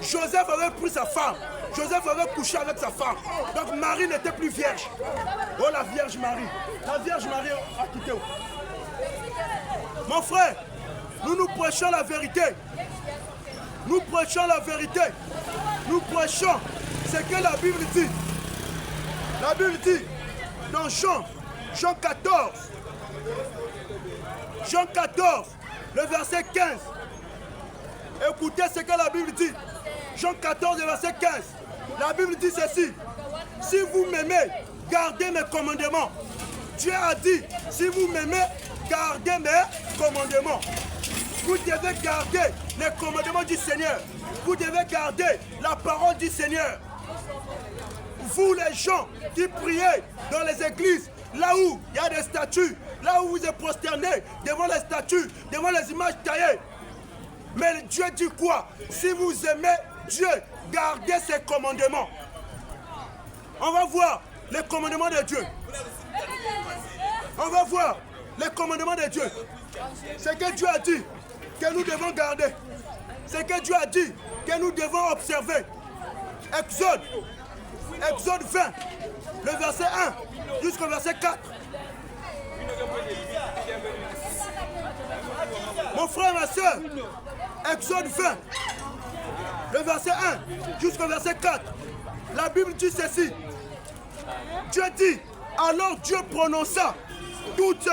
S1: Joseph avait pris sa femme. Joseph avait couché avec sa femme. Donc Marie n'était plus vierge. Oh la Vierge Marie. La Vierge Marie a quitté. Mon frère, nous prêchons la vérité. Nous prêchons la vérité. Nous prêchons ce que la Bible dit. La Bible dit dans Jean 14, Jean 14, le verset 15. Écoutez ce que la Bible dit. Jean 14, le verset 15. La Bible dit ceci. Si vous m'aimez, gardez mes commandements. Dieu a dit, si vous m'aimez, gardez mes commandements. Vous devez garder les commandements du Seigneur. Vous devez garder la parole du Seigneur. Vous les gens qui priez dans les églises, là où il y a des statues, là où vous êtes prosternés devant les statues, devant les images taillées. Mais Dieu dit quoi? Si vous aimez Dieu, gardez ses commandements. On va voir les commandements de Dieu. On va voir les commandements de Dieu. C'est que Dieu a dit que nous devons garder. C'est que Dieu a dit que nous devons observer. Exode 20, le verset 1 jusqu'au verset 4. Mon frère, ma soeur, Exode 20, le verset 1 jusqu'au verset 4. La Bible dit ceci. Dieu dit, alors Dieu prononça toutes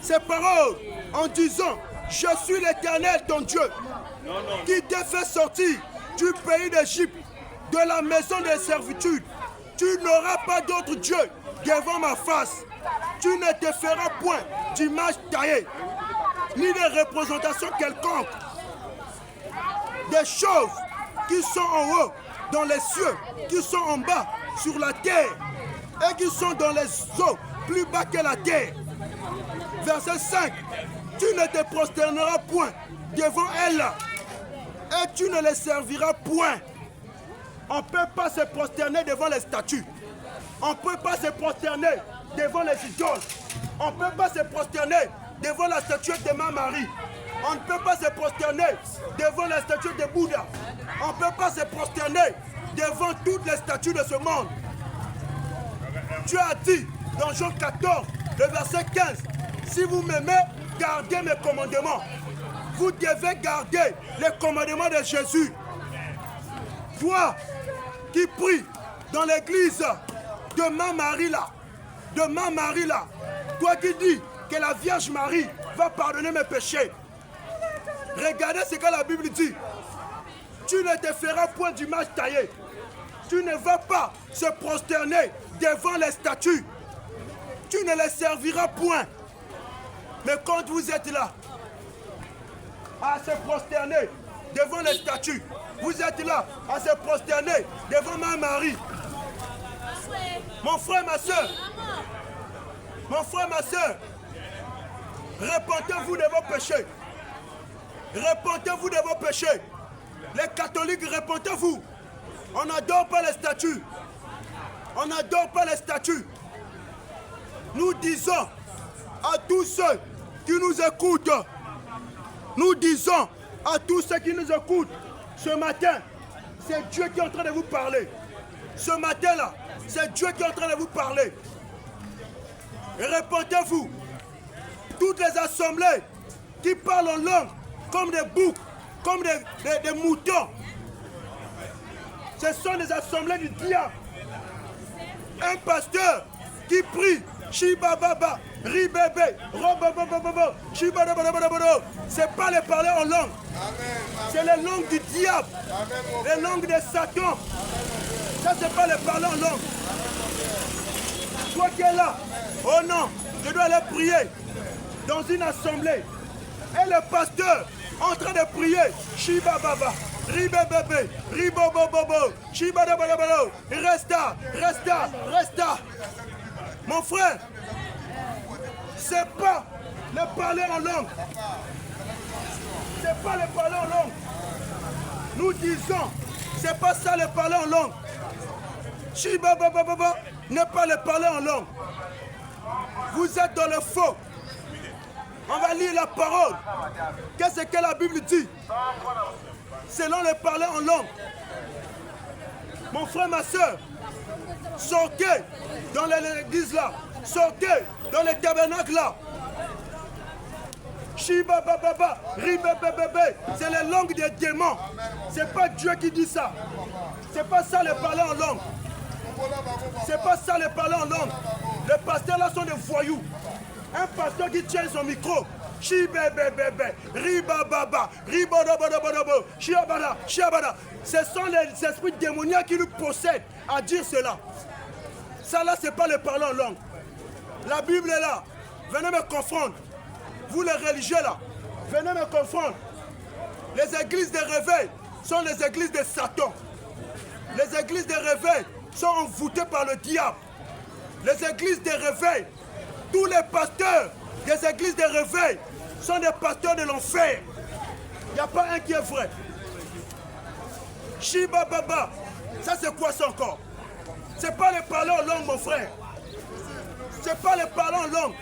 S1: ces paroles en disant, je suis l'Éternel ton Dieu, qui t'a fait sortir du pays d'Égypte, de la maison de servitude. Tu n'auras pas d'autre Dieu devant ma face. Tu ne te feras point d'image taillée, ni de représentation quelconque. Des choses qui sont en haut dans les cieux, qui sont en bas sur la terre, et qui sont dans les eaux plus bas que la terre. Verset 5. Tu ne te prosterneras point devant elles, et tu ne les serviras point. On ne peut pas se prosterner devant les statues. On ne peut pas se prosterner devant les idoles. On ne peut pas se prosterner devant la statue de ma Marie. On ne peut pas se prosterner devant la statue de Bouddha. On ne peut pas se prosterner devant toutes les statues de ce monde. Dieu a dit dans Jean 14, le verset 15, si vous m'aimez, gardez mes commandements. Vous devez garder les commandements de Jésus. Toi qui prie dans l'église de ma Marie là, toi qui dis que la Vierge Marie va pardonner mes péchés, regardez ce que la Bible dit. Tu ne te feras point d'image taillée. Tu ne vas pas se prosterner devant les statues. Tu ne les serviras point. Mais quand vous êtes là, à se prosterner devant les statues, vous êtes là à se prosterner devant ma Marie. Mon frère, ma soeur, répentez-vous de vos péchés. Répentez-vous de vos péchés. Les catholiques, répentez-vous. On n'adore pas les statues. On n'adore pas les statues. Nous disons à tous ceux qui nous écoutent, ce matin, c'est Dieu qui est en train de vous parler. Ce matin-là, c'est Dieu qui est en train de vous parler. Répentez-vous. Toutes les assemblées qui parlent en langue, comme des boucs, comme des moutons, ce sont des assemblées du diable. Un pasteur qui prie, Shibababa, Ribebe, Robobobobobo, Shibadabadabadabado, c'est pas les parler en langue. C'est les langues du diable, les langues de Satan. Ça, c'est pas les parler en langue. Toi qui es là, oh non, je dois aller prier dans une assemblée. Et le pasteur en train de prier, Shibababa, Ribebebe, Ribobobobo, Shibadabadabado, resta. Mon frère, c'est pas le parler en langue. C'est pas le parler en langue. Nous disons, c'est pas ça le parler en langue. Shibabababa n'est pas le parler en langue. Vous êtes dans le faux. On va lire la parole. Qu'est-ce que la Bible dit? Selon le parler en langue. Mon frère, ma soeur, sortez dans l'église là. Sortez dans les tabernacles là. Shibababa, ribebebebe, c'est les langues des démons. C'est pas Dieu qui dit ça. C'est pas ça le parler en langue. C'est pas ça le parler en langue. Les pasteurs là sont des voyous. Un pasteur qui tient son micro. Shibebebebe, ribababa, ribodobodobodobod, shiabada, shiabada. Ce sont les esprits démoniaques qui nous possèdent à dire cela. Ça là, c'est pas le parler en langue. La Bible est là. Venez me confondre. Vous les religieux là, Venez me confondre. Les églises de réveil sont les églises de Satan. Les églises de réveil sont envoûtées par le diable. Les églises de réveil, tous les pasteurs des églises de réveil sont des pasteurs de l'enfer. Il n'y a pas un qui est vrai. Shiba Baba, ça c'est quoi ça encore? C'est pas les parler en langue, mon frère. C'est pas les parler en langue.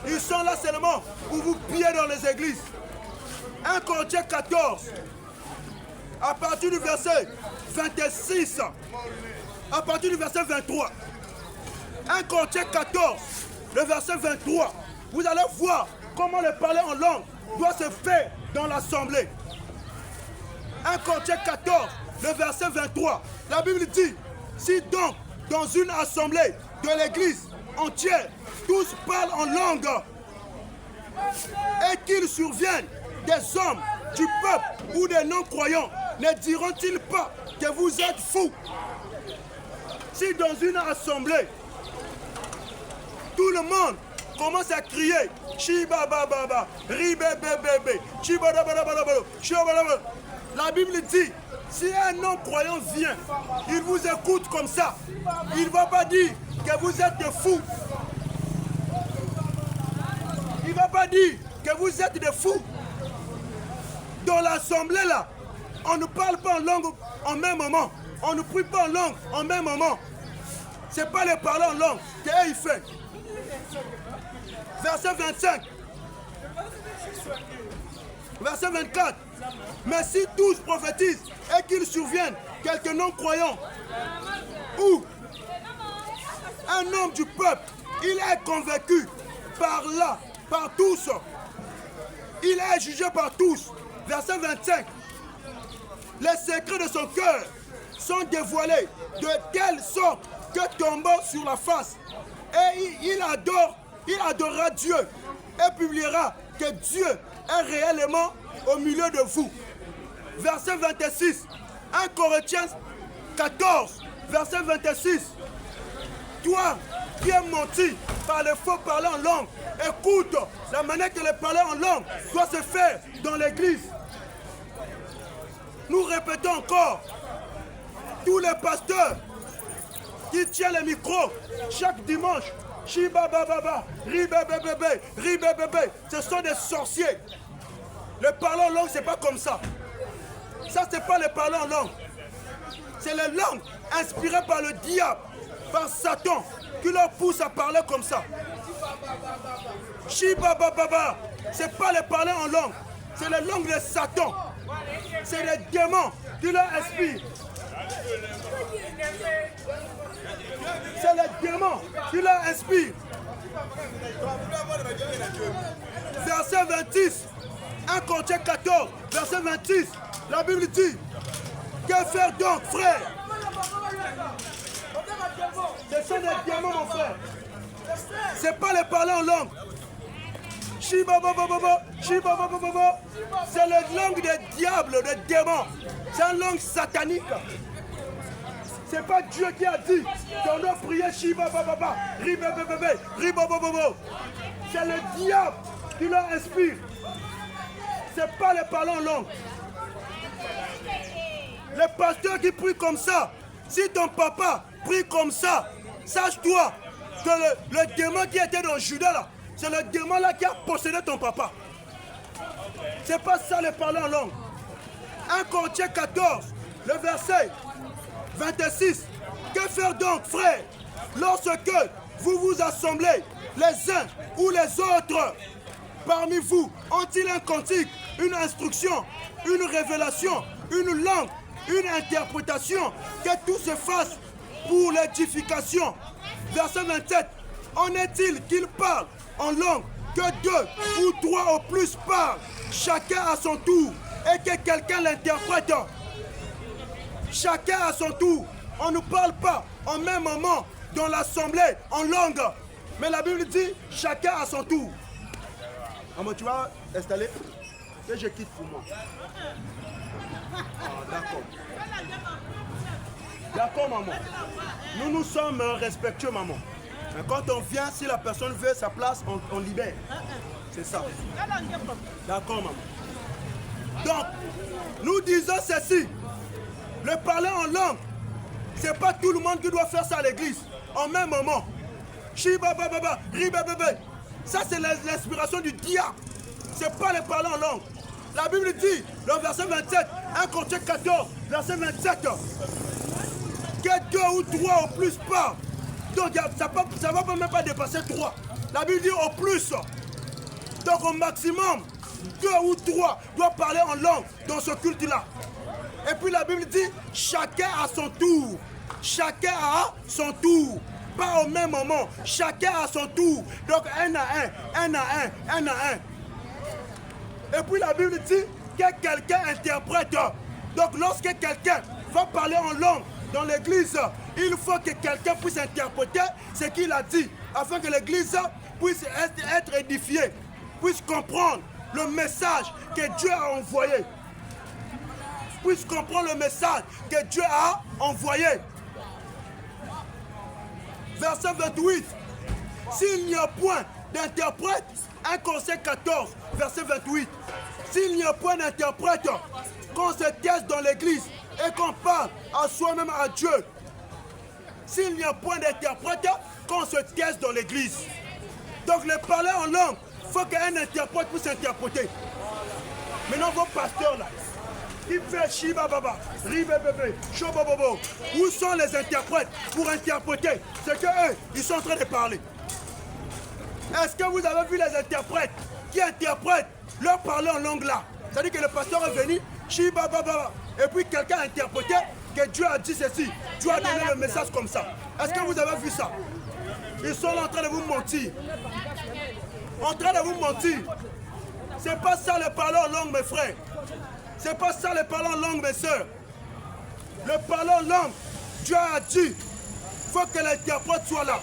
S1: Ils sont là seulement pour vous piller dans les églises. 1 Corinthiens 14, à partir du verset 26, à partir du verset 23. 1 Corinthiens 14, le verset 23. Vous allez voir comment le parler en langue doit se faire dans l'assemblée. 1 Corinthiens 14, le verset 23. La Bible dit, si donc dans une assemblée de l'église entière, tous parlent en langue, et qu'il survienne des hommes du peuple ou des non-croyants, ne diront-ils pas que vous êtes fous? Si dans une assemblée, tout le monde commence à crier Shiba Baba, Ribebebebe, Shiba Baba, la Bible dit, si un non-croyant vient, il vous écoute comme ça, il ne va pas dire que vous êtes des fous. Il ne va pas dire que vous êtes des fous. Dans l'assemblée là, on ne parle pas en langue en même moment. On ne prie pas en langue en même moment. Ce n'est pas les parler en langue qu'il fait. Verset 25. Verset 24. Mais si tous prophétisent et qu'il survienne quelques non-croyants ou un homme du peuple, il est convaincu par là, par tous. Il est jugé par tous. Verset 25. Les secrets de son cœur sont dévoilés de telle sorte que tombant sur la face, et il adorera Dieu et publiera que Dieu est réellement au milieu de vous. Verset 26. 1 Corinthiens 14, verset 26. Toi qui es menti par les faux parler en langue, écoute, la manière que les parler en langue doit se faire dans l'église. Nous répétons encore, tous les pasteurs qui tiennent le micro chaque dimanche, Shiba Baba, Ribebebebe, Ribebebe, ce sont des sorciers. Le parler en langue, c'est pas comme ça. Ça, c'est pas le parler en langue. C'est les langues inspirées par le diable, par Satan, qui leur pousse à parler comme ça. Shiba Baba, c'est pas le parler en langue, c'est les langues de Satan. C'est les démons qui leur inspirent. C'est les démons qui leur inspirent. Verset 26, 1 Corinthiens 14, verset 26, la Bible dit, que faire donc, frère? Ce sont des démons, mon frère. C'est pas les parler en langue. Shiba Baba, Shiba Baba, c'est la langue des diables, des démons. C'est une langue satanique. C'est pas Dieu qui a dit qu'on doit prier Shiba Baba, Ribebebebe, Ribobobobo. C'est le diable qui leur inspire. C'est pas les parler en langue. Les pasteurs qui prient comme ça, si ton papa prie comme ça, sache-toi que le démon qui était dans Judas là, c'est le démon là qui a possédé ton papa. C'est pas ça les parler en langue. 1 Corinthiens 14, le verset 26. Que faire donc, frères, lorsque vous vous assemblez, les uns ou les autres parmi vous ont-ils un cantique, une instruction, une révélation, une langue, une interprétation, que tout se fasse pour l'édification. Verset 27. En est-il qu'il parle en langue, que deux ou trois au plus parlent, chacun à son tour, et que quelqu'un l'interprète? Chacun à son tour. On ne parle pas en même moment dans l'assemblée en langue. Mais la Bible dit chacun à son tour. Maman, tu vas installer et je quitte pour moi. Ah, d'accord. D'accord, maman. Nous sommes respectueux, maman. Mais quand on vient, si la personne veut sa place, on libère. C'est ça. D'accord, maman. Donc, nous disons ceci. Le parler en langue, ce n'est pas tout le monde qui doit faire ça à l'église. En même moment. Shibababa, ribababa. Ça, c'est l'inspiration du diable. Ce n'est pas le parler en langue. La Bible dit, le verset 27, 1 Corinthiens 14, verset 27, que 2 ou 3 au plus parlent. Donc, ça ne va même pas dépasser 3. La Bible dit au plus. Donc, au maximum, 2 ou 3 doivent parler en langue dans ce culte-là. Et puis la Bible dit, chacun à son tour. Chacun à son tour. Pas au même moment. Chacun à son tour. Donc, un à un. Et puis la Bible dit que quelqu'un interprète. Donc, lorsque quelqu'un va parler en langue dans l'église, il faut que quelqu'un puisse interpréter ce qu'il a dit, afin que l'église puisse être édifiée, puisse comprendre le message que Dieu a envoyé. Puisse comprendre le message que Dieu a envoyé. Verset 28. S'il n'y a point d'interprète, 1 Corinthiens 14, verset 28. S'il n'y a point d'interprète, qu'on se taise dans l'église et qu'on parle à soi-même à Dieu. S'il n'y a point d'interprète, qu'on se taise dans l'église. Donc le parler en langue, il faut qu'un interprète puisse interpréter. Maintenant vos pasteurs là, qui fait Shibababa, Ribebebe, Shobobobo, où sont les interprètes pour interpréter ce qu'eux, ils sont en train de parler? Est-ce que vous avez vu les interprètes qui interprètent leur parler en langue là? C'est-à-dire que le pasteur est venu, Shibababa, et puis quelqu'un a interprété que Dieu a dit ceci, Dieu a donné le message comme ça. Est-ce que vous avez vu ça? Ils sont là en train de vous mentir. En train de vous mentir. C'est pas ça le parler en langue, mes frères. C'est pas ça le parler en langue, mes soeurs. Le parler en langue, Dieu a dit, il faut que l'interprète soit là.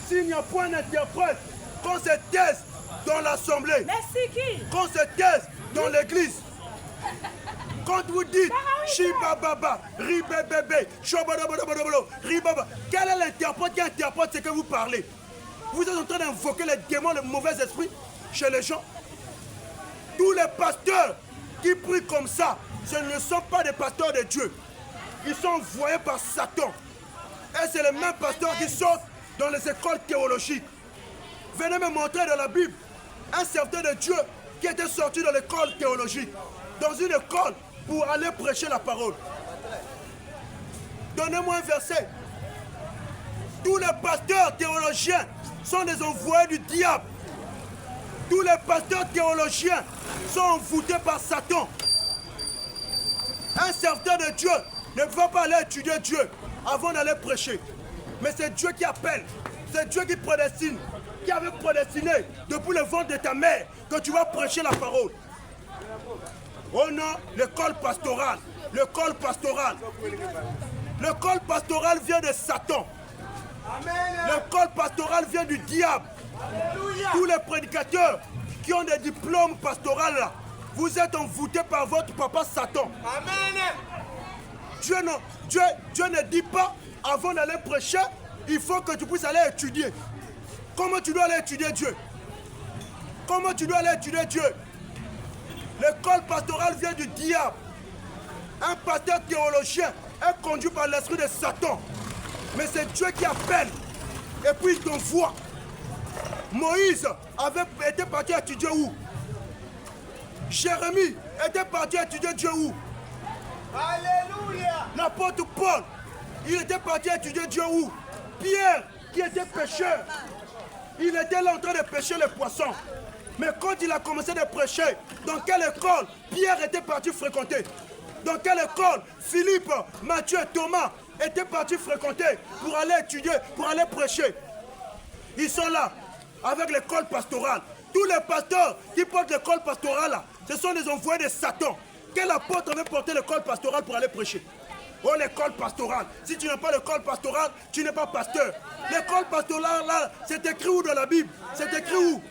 S1: S'il n'y a point d'interprète, qu'on se taise dans l'assemblée. Qu'on se taise dans l'église. Quand vous dites Shibababa, Ribebebe, Shobodobodobodobolo, Ribaba, quel est l'interprète qui interprète ce que vous parlez? Vous êtes en train d'invoquer les démons, les mauvais esprits chez les gens. Tous les pasteurs qui prient comme ça, ce ne sont pas des pasteurs de Dieu. Ils sont envoyés par Satan. Et c'est les mêmes pasteurs qui sortent dans les écoles théologiques. Venez me montrer dans la Bible un serviteur de Dieu qui était sorti de l'école théologique, dans une école pour aller prêcher la parole. Donnez-moi un verset. Tous les pasteurs théologiens sont des envoyés du diable. Tous les pasteurs théologiens sont envoûtés par Satan. Un serviteur de Dieu ne va pas aller étudier Dieu avant d'aller prêcher. Mais c'est Dieu qui appelle. C'est Dieu qui prédestine. Qui avait prédestiné depuis le ventre de ta mère que tu vas prêcher la parole. Oh non, l'école pastorale. L'école pastorale. L'école pastorale vient de Satan. L'école pastorale vient du diable. Tous les prédicateurs qui ont des diplômes pastoraux là, vous êtes envoûtés par votre papa Satan. Dieu ne dit pas, avant d'aller prêcher, il faut que tu puisses aller étudier. Comment tu dois aller étudier Dieu? Comment tu dois aller étudier Dieu? L'école pastorale vient du diable. Un pasteur théologien est conduit par l'esprit de Satan. Mais c'est Dieu qui appelle. Et puis il t'envoie. Moïse avait été parti étudier où? Jérémie était parti étudier Dieu où? Alléluia. L'apôtre Paul, il était parti étudier Dieu où? Pierre, qui était pêcheur, il était là en train de pêcher les poissons. Mais quand il a commencé à prêcher, dans quelle école Pierre était parti fréquenter? Dans quelle école Philippe, Matthieu, Thomas étaient partis fréquenter pour aller étudier, pour aller prêcher? Ils sont là, avec l'école pastorale. Tous les pasteurs qui portent l'école pastorale, ce sont des envoyés de Satan. Quel apôtre avait porté l'école pastorale pour aller prêcher? Oh, l'école pastorale. Si tu n'as pas l'école pastorale, tu n'es pas pasteur. L'école pastorale, là, c'est écrit où dans la Bible? C'est écrit où?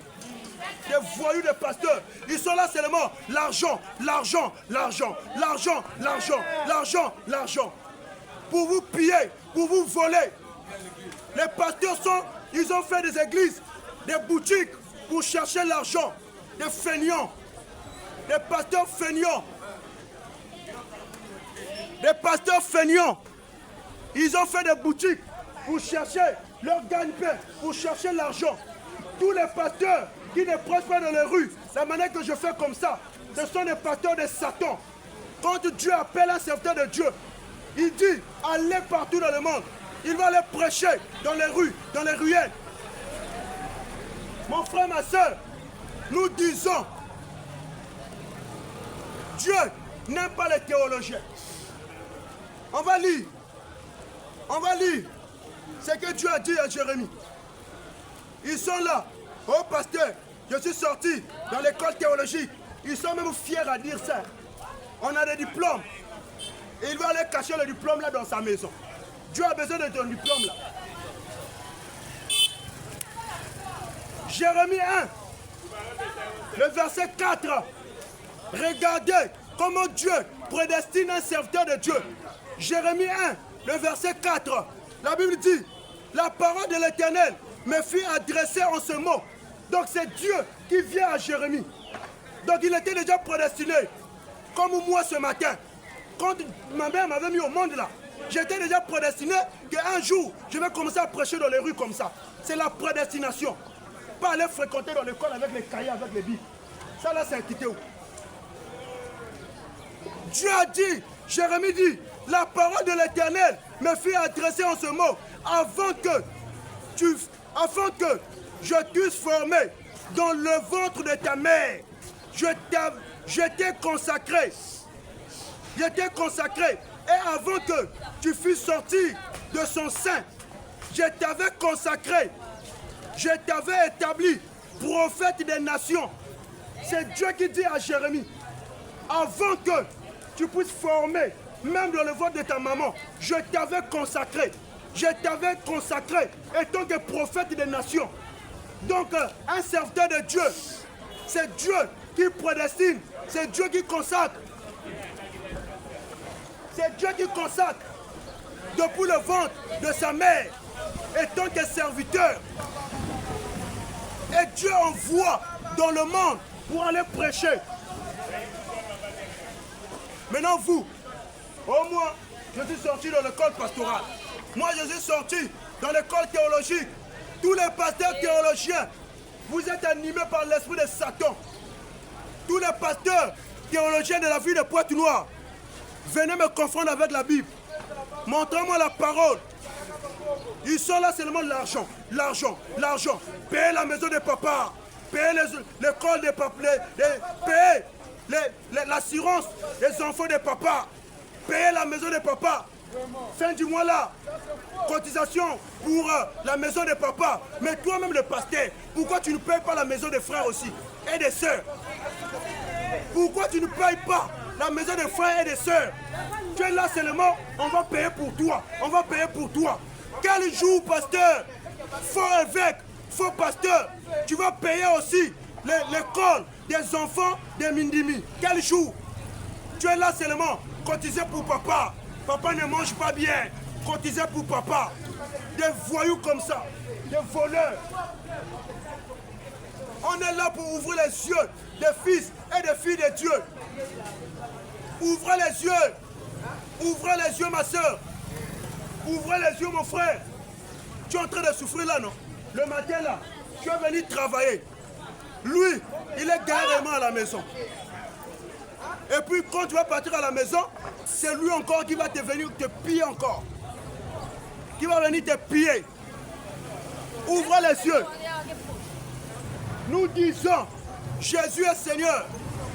S1: Des voyous de pasteurs. Ils sont là seulement. L'argent, l'argent, l'argent, l'argent, l'argent, l'argent, l'argent. Pour vous piller, pour vous voler. Les pasteurs ils ont fait des églises, des boutiques pour chercher l'argent. Des feignants, des pasteurs feignants. Des pasteurs feignants. Ils ont fait des boutiques pour chercher leur gagne-pain, pour chercher l'argent. Tous les pasteurs qui ne prêchent pas dans les rues, la manière que je fais comme ça, ce sont des pasteurs de Satan. Quand Dieu appelle un serviteur de Dieu, il dit, allez partout dans le monde. Il va aller prêcher dans les rues, dans les ruelles. Mon frère, ma soeur, nous disons, Dieu n'aime pas les théologiens. On va lire. On va lire ce que Dieu a dit à Jérémie. Ils sont là. Oh pasteur, je suis sorti dans l'école théologique. Ils sont même fiers à dire ça. On a des diplômes. Et il va aller cacher le diplôme là dans sa maison. Dieu a besoin de ton diplôme là. Jérémie 1, le verset 4. Regardez comment Dieu prédestine un serviteur de Dieu. Jérémie 1, le verset 4. La Bible dit, la parole de l'Éternel me fut adressée en ce mot. Donc c'est Dieu qui vient à Jérémie. Donc il était déjà prédestiné. Comme moi ce matin. Quand ma mère m'avait mis au monde là, j'étais déjà prédestiné qu'un jour, je vais commencer à prêcher dans les rues comme ça. C'est la prédestination. Pas aller fréquenter dans l'école avec les cahiers, avec les billes. Ça là, c'est quitté où? Dieu a dit, Jérémie dit, la parole de l'Éternel me fut adressée en ce mot, afin que je t'eusse formé dans le ventre de ta mère. Je t'ai consacré. Je t'ai consacré. Et avant que tu fusses sorti de son sein, je t'avais consacré. Je t'avais établi prophète des nations. C'est Dieu qui dit à Jérémie, avant que tu puisses former, même dans le ventre de ta maman, je t'avais consacré. Je t'avais consacré étant que prophète des nations. Donc, un serviteur de Dieu, c'est Dieu qui prédestine, c'est Dieu qui consacre. C'est Dieu qui consacre depuis le ventre de sa mère, étant que serviteur. Et Dieu envoie dans le monde pour aller prêcher. Maintenant vous, au moins, je suis sorti dans l'école pastorale. Moi, je suis sorti dans l'école théologique. Tous les pasteurs théologiens, vous êtes animés par l'esprit de Satan. Tous les pasteurs théologiens de la ville de Pointe-Noire, venez me confondre avec la Bible. Montrez-moi la parole. Ils sont là seulement l'argent, l'argent, l'argent. Payez la maison de papa, payez l'école de papa, payez l'assurance des enfants de papa, payez la maison de papa. Fin du mois là, cotisation pour la maison de papa. Mais toi-même le pasteur, pourquoi tu ne payes pas la maison des frères aussi et des sœurs? Pourquoi tu ne payes pas la maison des frères et des sœurs? Tu es là seulement, on va payer pour toi, on va payer pour toi. Quel jour, pasteur, faux évêque, faux pasteur, tu vas payer aussi l'école des enfants des Mindimi. Quel jour? Tu es là seulement, cotiser pour papa. Papa ne mange pas bien, cotiser pour papa. Des voyous comme ça, des voleurs. On est là pour ouvrir les yeux des fils et des filles de Dieu. Ouvrez les yeux. Ouvrez les yeux, ma soeur. Ouvrez les yeux, mon frère. Tu es en train de souffrir là, non? Le matin là, tu es venu travailler. Lui, il est carrément à la maison. Et puis quand tu vas partir à la maison, c'est lui encore qui va te venir te piller encore. Qui va venir te piller. Ouvrez les yeux. Nous disons, Jésus est Seigneur.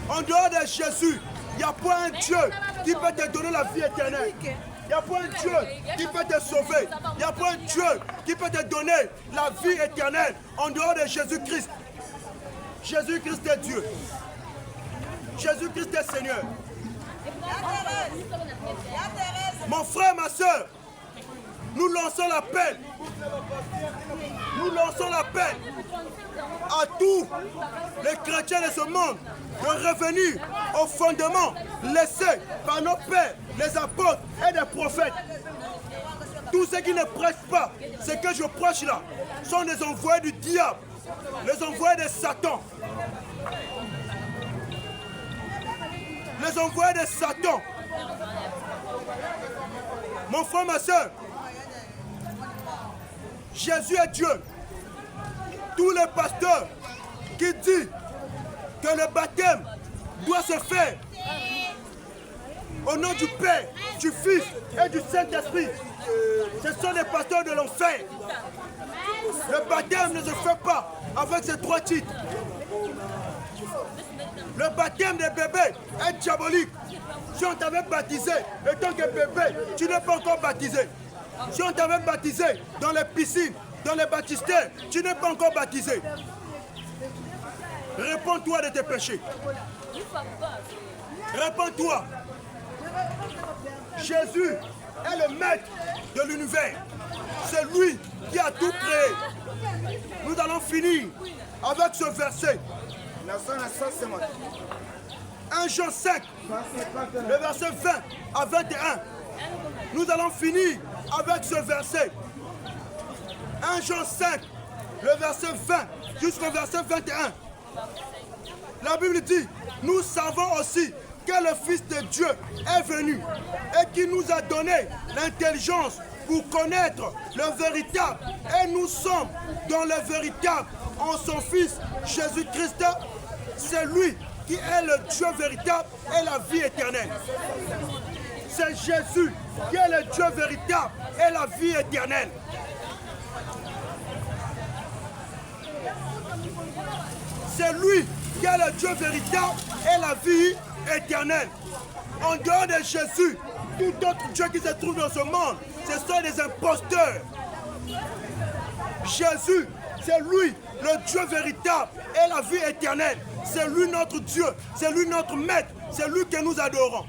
S1: En dehors de Jésus, il n'y a pas un Dieu qui peut te donner la vie éternelle. Il n'y a pas un Dieu qui peut te sauver. Il n'y a pas un Dieu qui peut te donner la vie éternelle en dehors de Jésus-Christ. Jésus-Christ est Dieu. Jésus-Christ est Seigneur. Mon frère, ma soeur, nous lançons l'appel. Nous lançons l'appel à tous les chrétiens de ce monde de revenir au fondement laissé par nos pères, les apôtres et les prophètes. Tous ceux qui ne prêchent pas ce que je prêche là sont des envoyés du diable. les envoyés de Satan. Les envoyés de Satan. Mon frère, ma soeur, Jésus est Dieu. Tous les pasteurs qui disent que le baptême doit se faire au nom du Père, du Fils et du Saint-Esprit, ce sont des pasteurs de l'enfer. Le baptême ne se fait pas avec ces 3 titres. Le baptême des bébés est diabolique. Si on t'avait baptisé, et tant que bébé, tu n'es pas encore baptisé. Si on t'avait baptisé dans les piscines, dans les baptistères, tu n'es pas encore baptisé. Réponds-toi de tes péchés. Réponds-toi. Jésus est le maître de l'univers. C'est lui qui a tout créé. Nous allons finir avec ce verset. 1 Jean 5, le verset 20 à 21. Nous allons finir avec ce verset. 1 Jean 5, le verset 20 jusqu'au verset 21. La Bible dit, nous savons aussi que le Fils de Dieu est venu et qui nous a donné l'intelligence pour connaître le véritable. Et nous sommes dans le véritable en son Fils Jésus-Christ. C'est lui qui est le Dieu véritable et la vie éternelle. C'est Jésus qui est le Dieu véritable et la vie éternelle. C'est lui qui est le Dieu véritable et la vie éternelle. En dehors de Jésus, tout autre Dieu qui se trouve dans ce monde, ce sont des imposteurs. Jésus, c'est lui le Dieu véritable et la vie éternelle. C'est lui notre Dieu, c'est lui notre maître, c'est lui que nous adorons.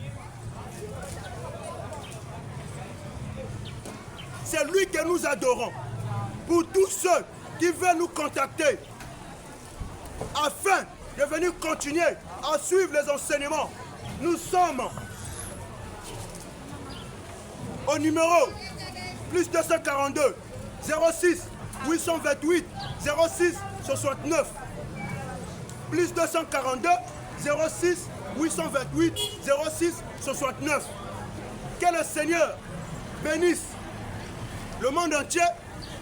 S1: C'est lui que nous adorons. Pour tous ceux qui veulent nous contacter, afin de venir continuer à suivre les enseignements, nous sommes au numéro plus 242 06 828 06 69 plus 242 06 828 06 69. Que le Seigneur bénisse le monde entier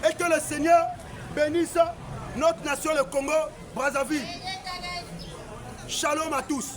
S1: et que le Seigneur bénisse notre nation, le Congo, Brazzaville. Shalom à tous.